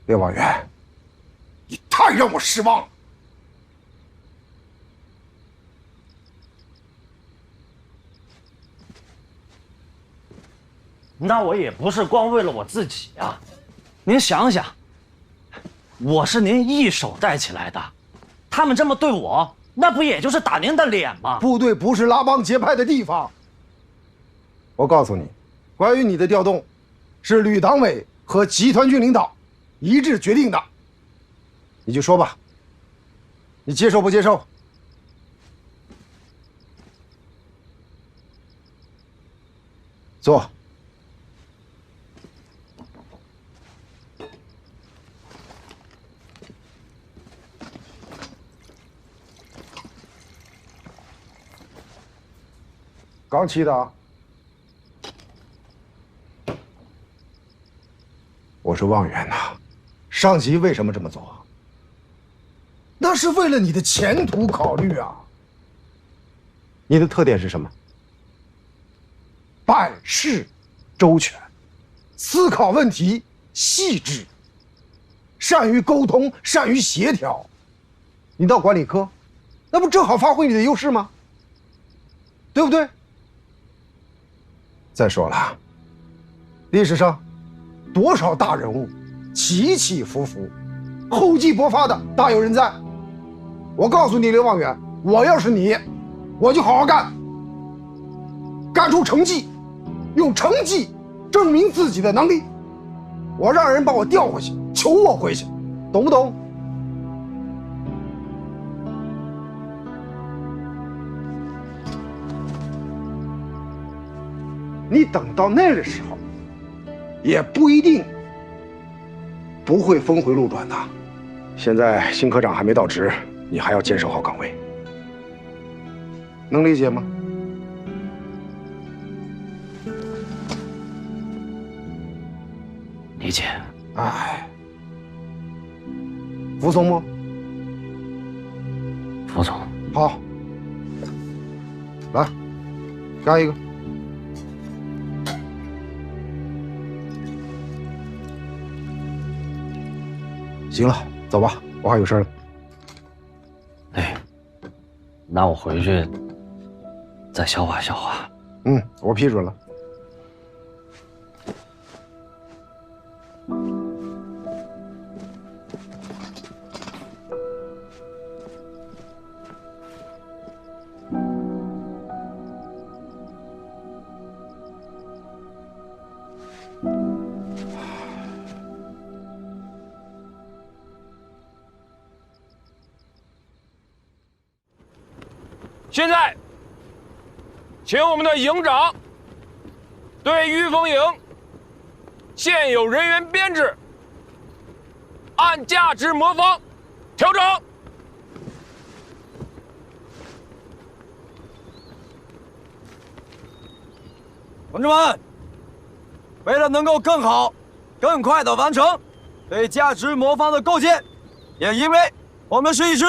J: 刘望远，你太让我失望了。
M: 那我也不是光为了我自己啊，您想想，我是您一手带起来的，他们这么对我，那不也就是打您的脸吗？
J: 部队不是拉帮结派的地方。我告诉你，关于你的调动，是旅党委和集团军领导一致决定的。你就说吧，你接受不接受？坐。刚起的啊。我是望远呐，上级为什么这么做？那是为了你的前途考虑啊。你的特点是什么？办事周全，思考问题细致，善于沟通，善于协调。你到管理科，那不正好发挥你的优势吗？对不对？再说了，历史上多少大人物起起伏伏，厚积薄发的大有人在。我告诉你，刘望远，我要是你，我就好好干，干出成绩，用成绩证明自己的能力。我让人把我调回去，求我回去，懂不懂？你等到那个时候，也不一定不会峰回路转的。现在新科长还没到职，你还要坚守好岗位，能理解吗？
M: 理解。
J: 哎，服从不？
M: 服从。
J: 好，来，干一个。行了，走吧，我还有事儿呢。
M: 哎，那我回去再消化消化。
J: 嗯，我批准了。
L: 现在，请我们的营长对御风营现有人员编制按价值魔方调整。
Q: 同志们，为了能够更好、更快地完成对价值魔方的构建，也因为
D: 我们是一支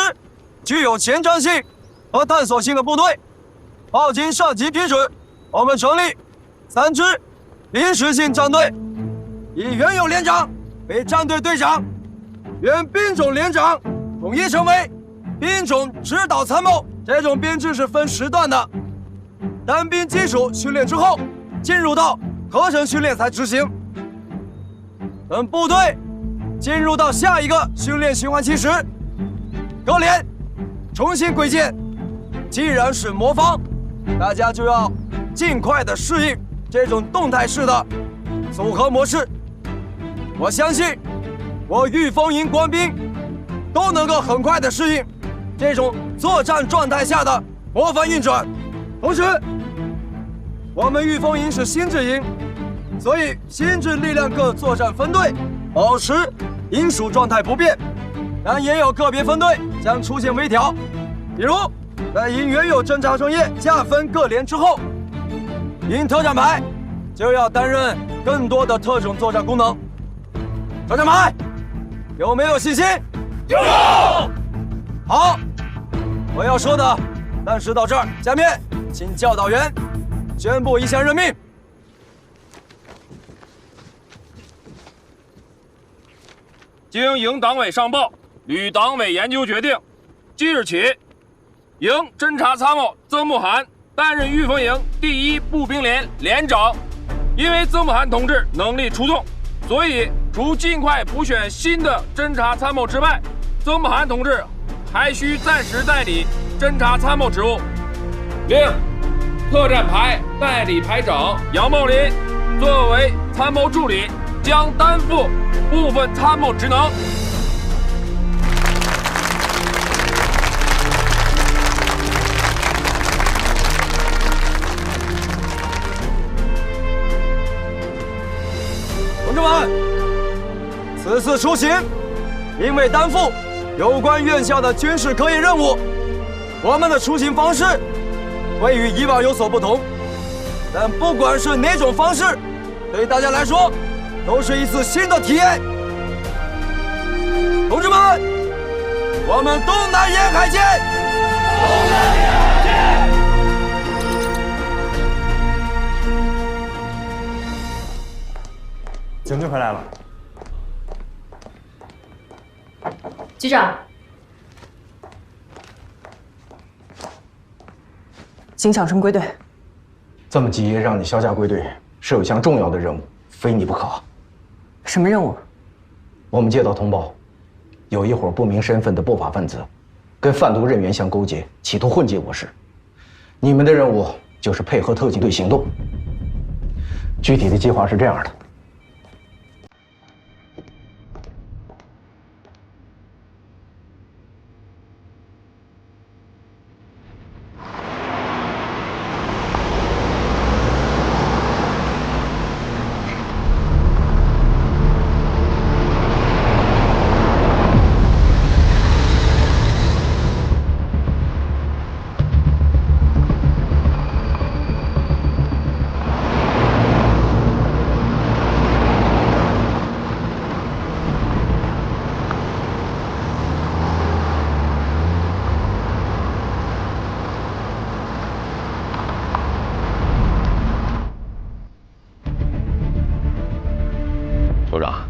D: 具有前瞻性和探索性的部队。报经上级批准，我们成立3支临时性战队，以原有连长为战队队长，原兵种连长统一成为兵种指导参谋。这种编制是分时段的，单兵基础训练之后，进入到合成训练才执行。等部队进入到下一个训练循环期时，各连重新归建。既然是魔方，大家就要尽快的适应这种动态式的组合模式。我相信我御风营官兵都能够很快的适应这种作战状态下的魔方运转。同时，我们御风营是新制营，所以新制力量各作战分队保持营属状态不变，但也有个别分队将出现微调，比如在营原有侦察专业加分各连之后，营特战排就要担任更多的特种作战功能。特战排有没有信心？有。好，我要说的暂时到这儿，下面请教导员宣布一项任命。
R: 经营党委上报，旅党委研究决定，即日起，营侦察参谋曾慕涵担任御风营第1步兵连连长。因为曾慕涵同志能力出众，所以除尽快补选新的侦察参谋之外，曾慕涵同志还需暂时代理侦察参谋职务。另，特战排代理排长杨茂林作为参谋助理，将担负部分参谋职能。
D: 同志们，此次出行因为担负有关院校的军事科研任务，我们的出行方式会与以往有所不同。但不管是哪种方式，对大家来说都是一次新的体验。同志们，我们东南沿海见！东南沿海见！
B: 警队回来了。
H: 局长，
F: 请小生归队。
J: 这么急让你销假归队，是有项重要的任务，非你不可。
F: 什么任务？
J: 我们接到通报，有一伙不明身份的不法分子，跟贩毒人员相勾结，企图混进我市。你们的任务就是配合特警队行动。具体的计划是这样的。
V: 首长，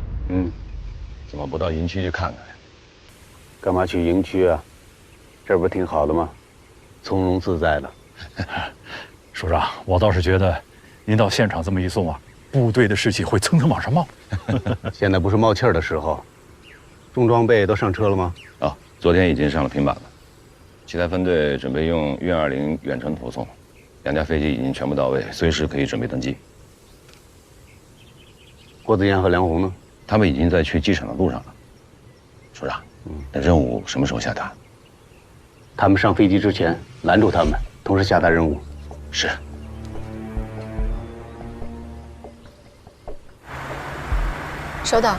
V: 怎么不到营区去看看呀？
U: 干嘛去营区啊？这不挺好的吗？从容自在的。
R: 首长，我倒是觉得，您到现场这么一送啊，部队的士气会蹭蹭往上冒。
U: 现在不是冒气儿的时候。重装备都上车了吗？
V: 啊，昨天已经上了平板了。其他分队准备用运20远程投送，2架飞机已经全部到位，随时可以准备登机。
U: 郭子健和梁红呢？
V: 他们已经在去机场的路上了。首长，那任务什么时候下达？
U: 他们上飞机之前拦住他们，同时下达任务。
V: 是。
H: 收到。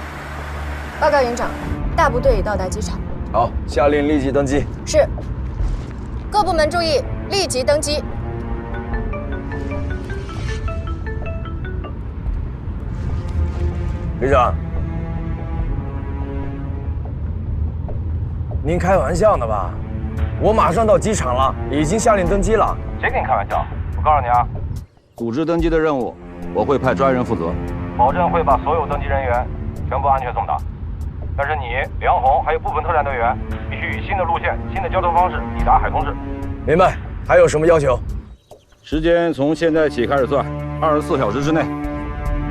H: 报告营长，大部队已到达机场。
E: 好，下令立即登机。
H: 是。各部门注意，立即登机。
E: 旅长，
Q: 您开玩笑呢吧？我马上到机场了，已经下令登机了。
R: 谁跟你开玩笑？我告诉你啊，
V: 组织登机的任务，我会派专人负责，
R: 保证会把所有登机人员全部安全送达。但是你梁红还有部分特战队员必须以新的路线、新的交通方式抵达海通市。
Q: 明白。还有什么要求？
V: 时间从现在起开始算，24小时之内。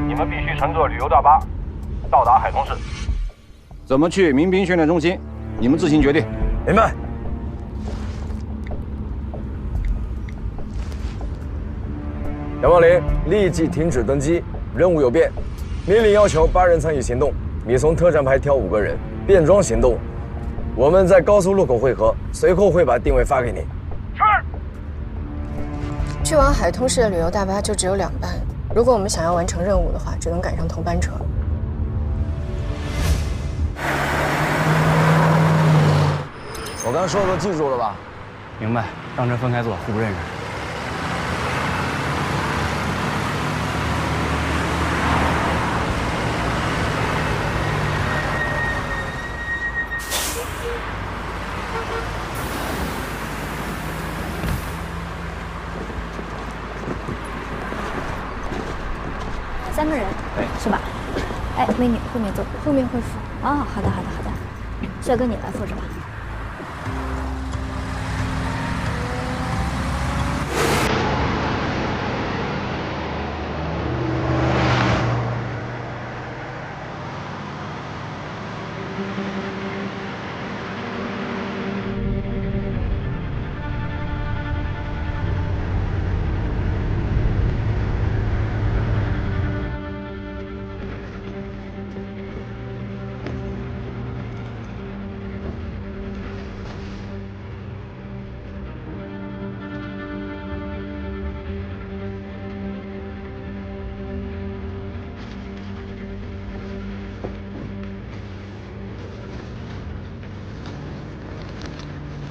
R: 你们必须乘坐旅游大巴到达海通市。
V: 怎么去民兵训练中心，你们自行决定。
Q: 明白。杨茂林，立即停止登机，任务有变。命令要求8人参与行动，你从特战排挑5个人，便装行动。我们在高速路口汇合，随后会把定位发给你。
H: 是。去往海通市的旅游大巴就只有2班，如果我们想要完成任务的话，只能赶上头班车。
Q: 我刚说的都记住了吧？
C: 明白，当真分开坐，互不认识。
B: 3个人，是吧？哎，美女，后面坐，后面会扶。哦，好的，好的，好的。帅哥，你来扶着吧。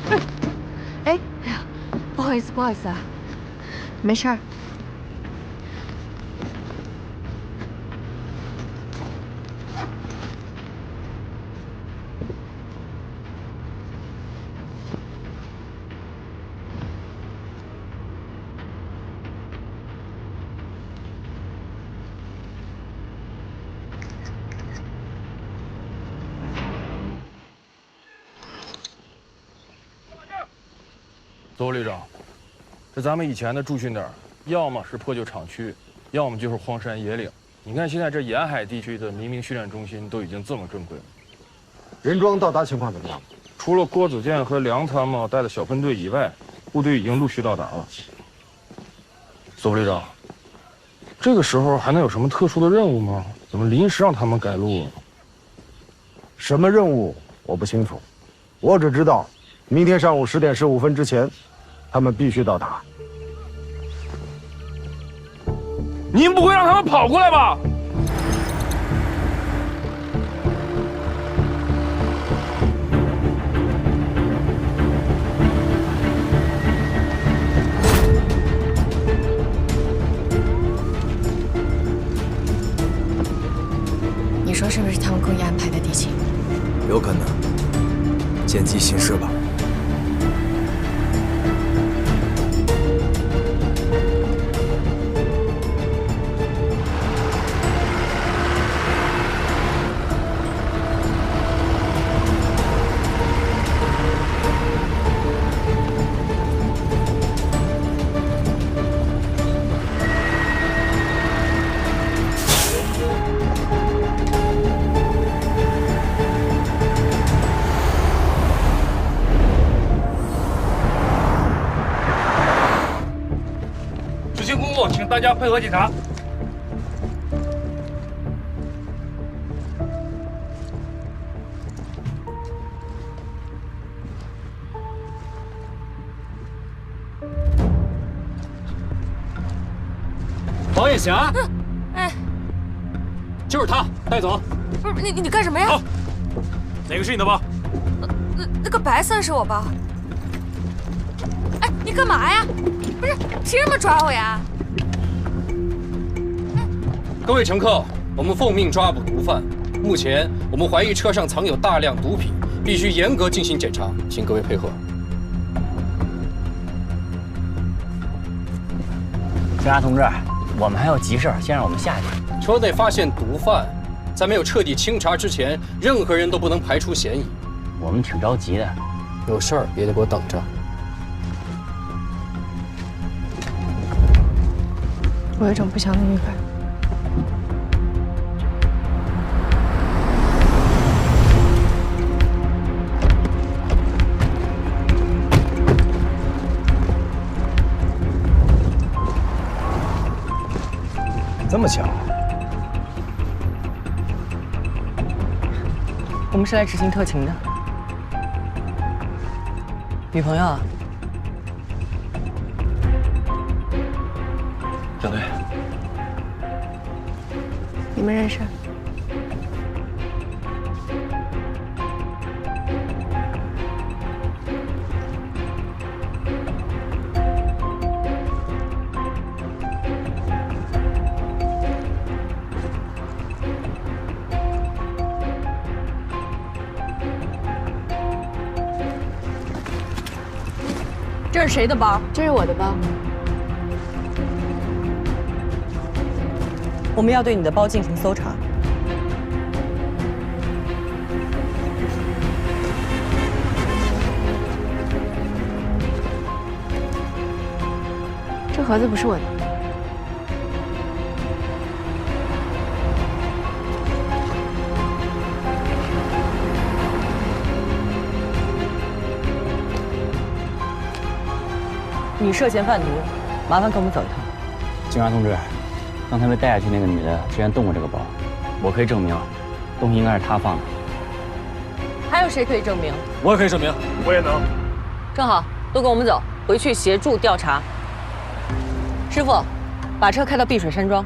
F: 哎，哎呀，不好意思，不好意思啊，没事儿。
L: 邹旅长，这咱们以前的驻训点，要么是破旧厂区，要么就是荒山野岭。你看现在这沿海地区的民兵训练中心都已经这么正规了。
J: 任庄到达情况怎么样？
L: 除了郭子健和梁参谋带的小分队以外，部队已经陆续到达了。邹旅长，这个时候还能有什么特殊的任务吗？怎么临时让他们改路啊？
J: 什么任务我不清楚，我只知道明天上午10点15分之前，他们必须到达。
L: 您不会让他们跑过来吧？
H: 你说是不是他们故意安排的地形？
Q: 有可能。见机行事吧。
R: 请大家配合检查。
C: 王艳霞，
H: 哎，
C: 就是他，带走。
H: 不是你干什么呀？
C: 好，哪个是你的包？
H: 那个白色的是我包。哎，你干嘛呀？不是，凭什么抓我呀？
G: 各位乘客，我们奉命抓捕毒贩。目前我们怀疑车上藏有大量毒品，必须严格进行检查，请各位配合。
N: 警察同志，我们还有急事，先让我们下去。
G: 车内发现毒贩，在没有彻底清查之前，任何人都不能排除嫌疑。
N: 我们挺着急的，
G: 有事儿也得给我等着。
F: 我有一种不祥的预感。
W: 这么巧，
F: 我们是来执行特勤的。女朋友啊？
W: 张队，
F: 你们认识？
T: 这是谁的包？
F: 这是我的包。
X: 我们要对你的包进行搜查。
F: 这盒子不是我的。
X: 你涉嫌贩毒，麻烦跟我们走一趟。
N: 警察同志，刚才被带下去那个女的之前动过这个包，我可以证明，东西应该是她放的。
X: 还有谁可以证明？
G: 我也可以证明，
K: 我也能。
X: 正好，都跟我们走，回去协助调查。师傅，把车开到碧水山庄。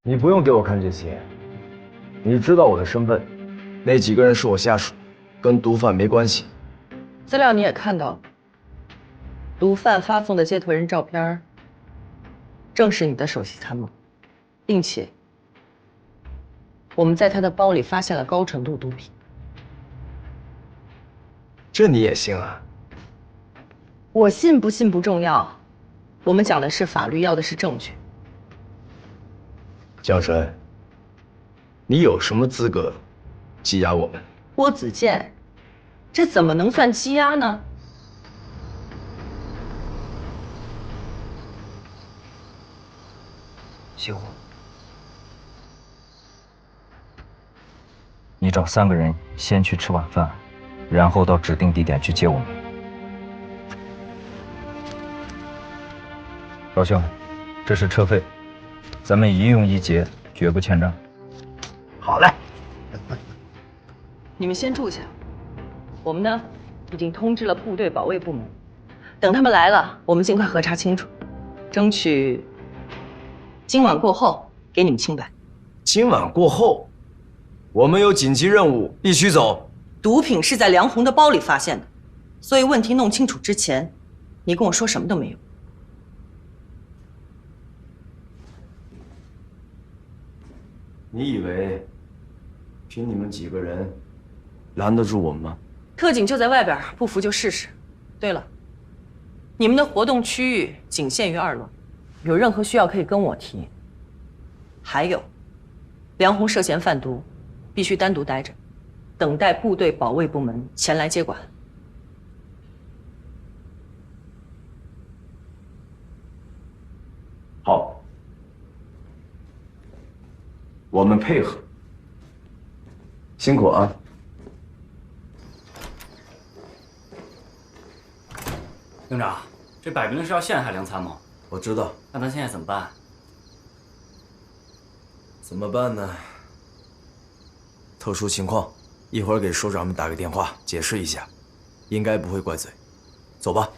Q: 你不用给我看这些，你知道我的身份，那几个人是我下属，跟毒贩没关系。
X: 资料你也看到了，毒贩发送的接头人照片，正是你的首席参谋，并且我们在他的包里发现了高纯度毒品。
Q: 这你也信啊？
X: 我信不信不重要，我们讲的是法律，要的是证据。
Q: 江川，你有什么资格羁押我们？
X: 郭子健，这怎么能算羁押呢？
E: 西湖，你找3个人先去吃晚饭，然后到指定地点去接我们。老兄，这是车费。咱们一用一结，绝不欠账。
M: 好嘞。
X: 你们先住下，我们呢已经通知了部队保卫部门，等他们来了，我们尽快核查清楚，争取今晚过后给你们清白。
Q: 今晚过后，我们有紧急任务，必须走。
X: 毒品是在梁红的包里发现的，所以问题弄清楚之前，你跟我说什么都没有。
Q: 你以为凭你们几个人拦得住我们吗？
X: 特警就在外边，不服就试试。对了，你们的活动区域仅限于2楼，有任何需要可以跟我提。还有，梁红涉嫌贩毒，必须单独待着，等待部队保卫部门前来接管。
Q: 好。我们配合，辛苦啊！
N: 营长，这摆明了是要陷害梁参谋。
Q: 我知道。
N: 那咱现在怎么办？
Q: 怎么办呢？特殊情况，一会儿给首长们打个电话解释一下，应该不会怪罪。走吧。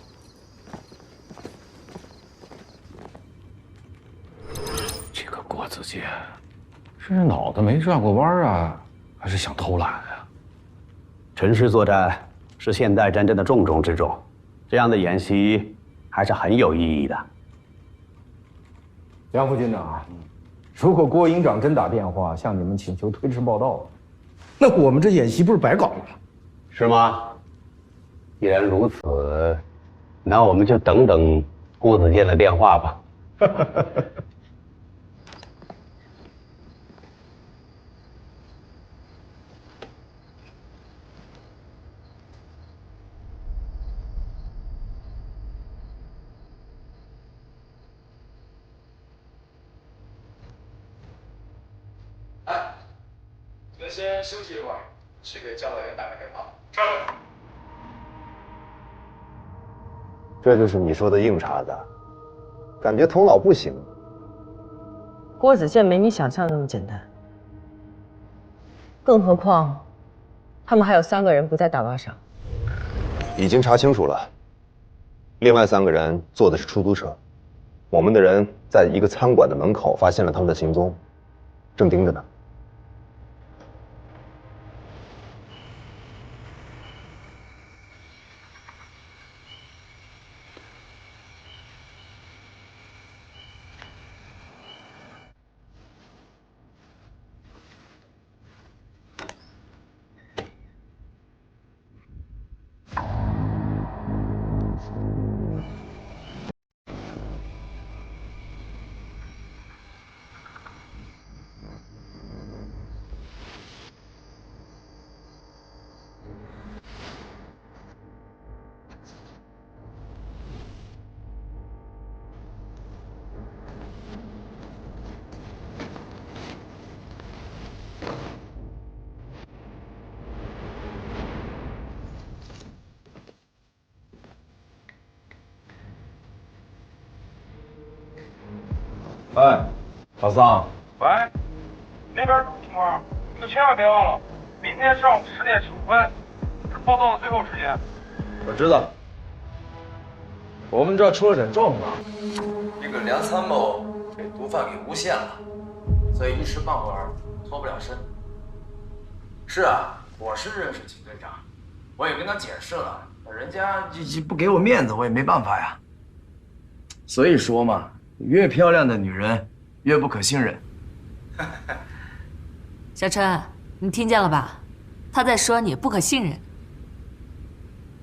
L: 郭子健，是脑子没转过弯啊，还是想偷懒啊？
U: 城市作战是现代战争的重中之重，这样的演习还是很有意义的。
Q: 梁副军长，如果郭营长真打电话向你们请求推迟报道，那我们这演习不是白搞了吗？
U: 是吗？既然如此，那我们就等等郭子健的电话吧。
A: 你们先休息一会儿，去给教导员打个电话。是。
P: 这就是你说的硬茬子，感觉头脑不行。
X: 郭子健没你想象那么简单，更何况，他们还有3个人不在大巴上。
P: 已经查清楚了，另外3个人坐的是出租车，我们的人在一个餐馆的门口发现了他们的行踪，正盯着呢。
Q: 哎，老桑，
K: 喂，那边什么情况？你可千万别忘了，明天上午10点15分是报道的最后时间。
Q: 我知道。我们这儿出了点状况，
S: 这个梁参谋被毒贩给诬陷了，所以一时半会儿脱不了身。是啊，我是认识秦队长，我也跟他解释了，人家
Q: 不给我面子，我也没办法呀。所以说嘛。越漂亮的女人越不可信任。
H: 小陈，你听见了吧？他在说你不可信任。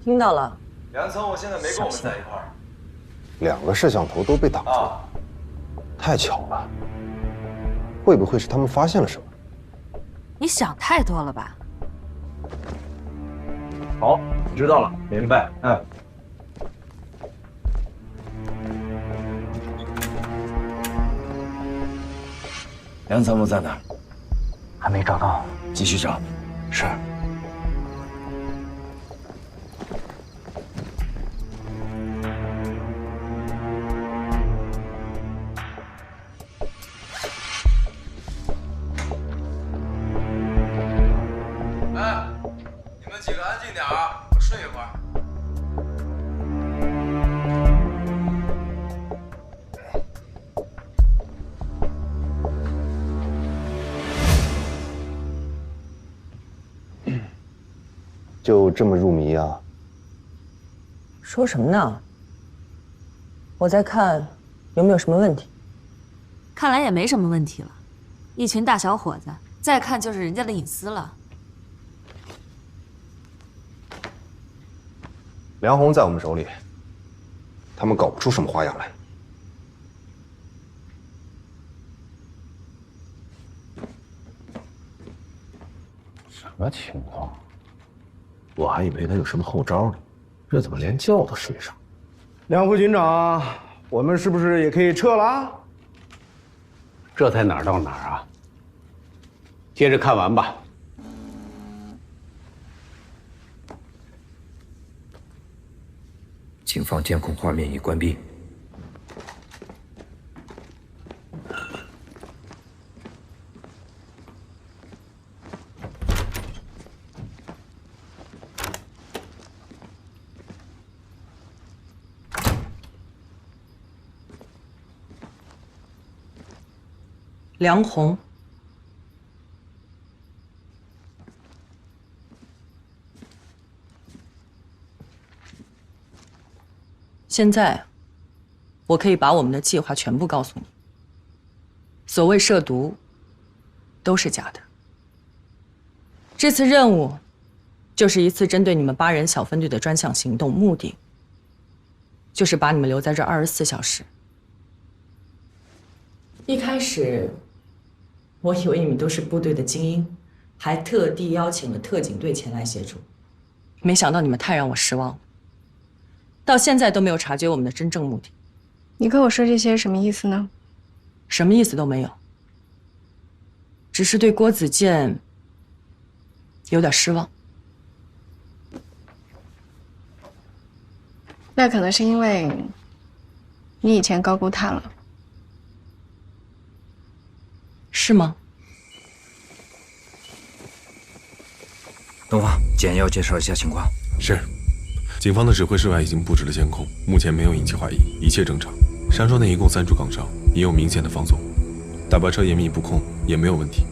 X: 听到了。
Q: 梁参谋现在没跟我们在一块儿。
P: 2个摄像头都被挡住了，太巧了。会不会是他们发现了什么？
H: 你想太多了吧？
Q: 好，知道了，明白。嗯。梁参谋在哪儿？
C: 还没找到，
Q: 继续找。
C: 是。
S: 哎，你们几个安静点啊，我睡一会儿。
P: 就这么入迷啊？
X: 说什么呢？我在看有没有什么问题。
H: 看来也没什么问题了，一群大小伙子，再看就是人家的隐私了。
P: 梁红在我们手里，他们搞不出什么花样来。
L: 什么情况？
J: 我还以为他有什么后招呢，这怎么连觉都睡上？梁副军长，我们是不是也可以撤了？
U: 这才哪儿到哪儿啊？接着看完吧。
E: 警方监控画面已关闭。
X: 梁红。现在，我可以把我们的计划全部告诉你。所谓涉毒，都是假的。这次任务，就是一次针对你们8人小分队的专项行动，目的就是把你们留在这24小时。一开始，我以为你们都是部队的精英，还特地邀请了特警队前来协助，没想到你们太让我失望了。到现在都没有察觉我们的真正目的。
F: 你跟我说这些什么意思呢？
X: 什么意思都没有，只是对郭子健有点失望。
F: 那可能是因为你以前高估他了。
X: 是吗？
E: 东方，简要介绍一下情况。
D: 是，警方的指挥室外已经布置了监控，目前没有引起怀疑，一切正常。山庄内一共3处岗哨，也有明显的放松，大巴车严密布控也没有问题。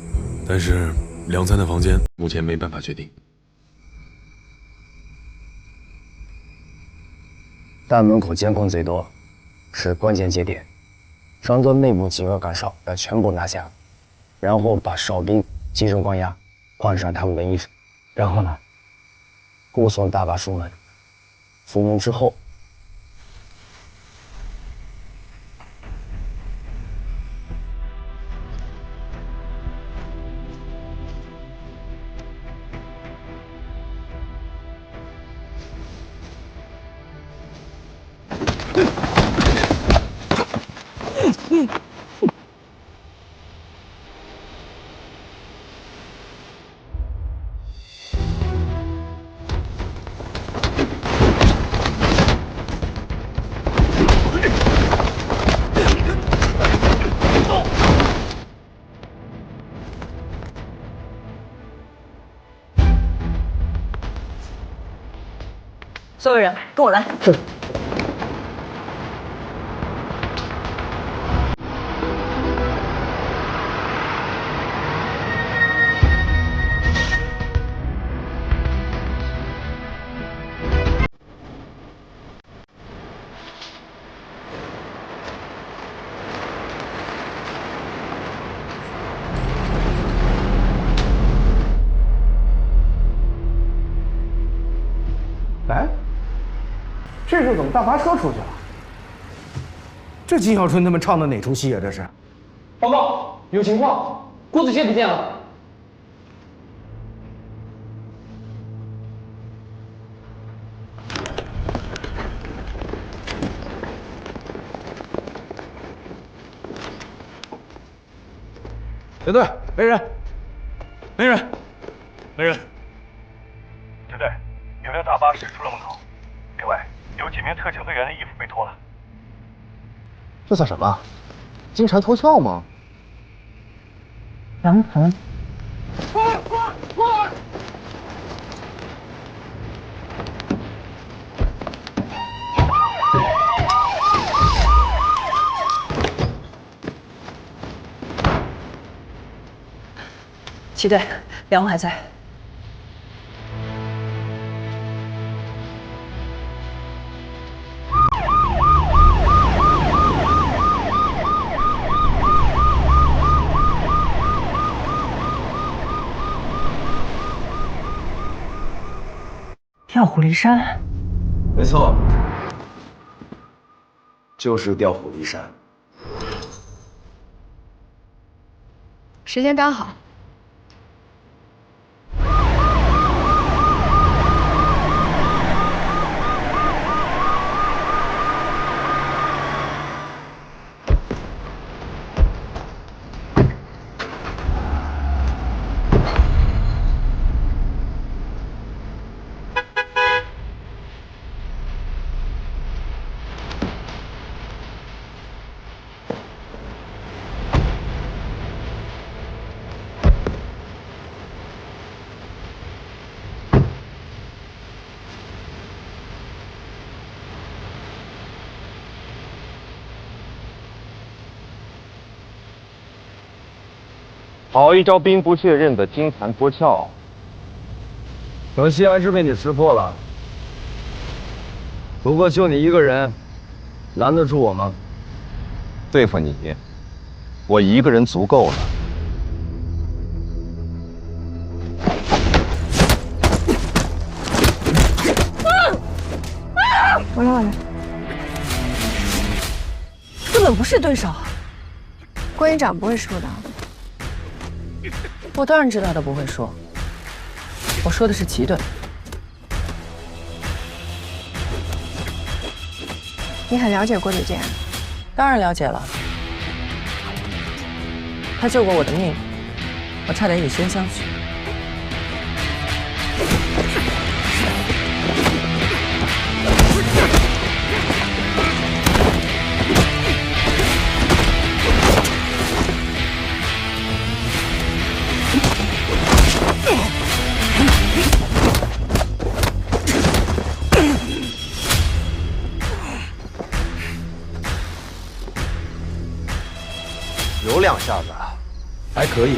D: 但是梁三的房间目前没办法确定。
I: 大门口监控最多，是关键节点。山庄内部几个岗哨要全部拿下，然后把哨兵集中关押，换上他们的衣服，然后呢，护送大巴出门。出门之后，
T: 所有人跟我来。
I: 是。
M: 哎，这是怎么大巴车出去了？这金小春他们唱的哪出戏啊？这是！
C: 报告，有情况，郭子健不见了。
M: 连队，没人，没人，没人。
K: 连队，有辆大巴驶出了门口，另外有几名特警队员的衣服被脱了。
I: 这算什么？金蝉脱壳吗？
C: 杨鹏，
X: 齐队，梁红还在。
C: 调虎离山，
I: 没错，就是调虎离山。
F: 时间刚好。
B: 好一招兵不血刃的金蝉脱壳，
Q: 可惜还是被你识破了。不过就你一个人，拦得住我吗？
P: 对付你，我一个人足够了。
F: 我来，
X: 根本不是对手。
F: 郭营长不会输的。
X: 我当然知道他不会输。我说的是齐顿。
F: 你很了解郭子健？
X: 当然了解了。他救过我的命，我差点以身相许。
P: 有2下子，
Q: 还可以。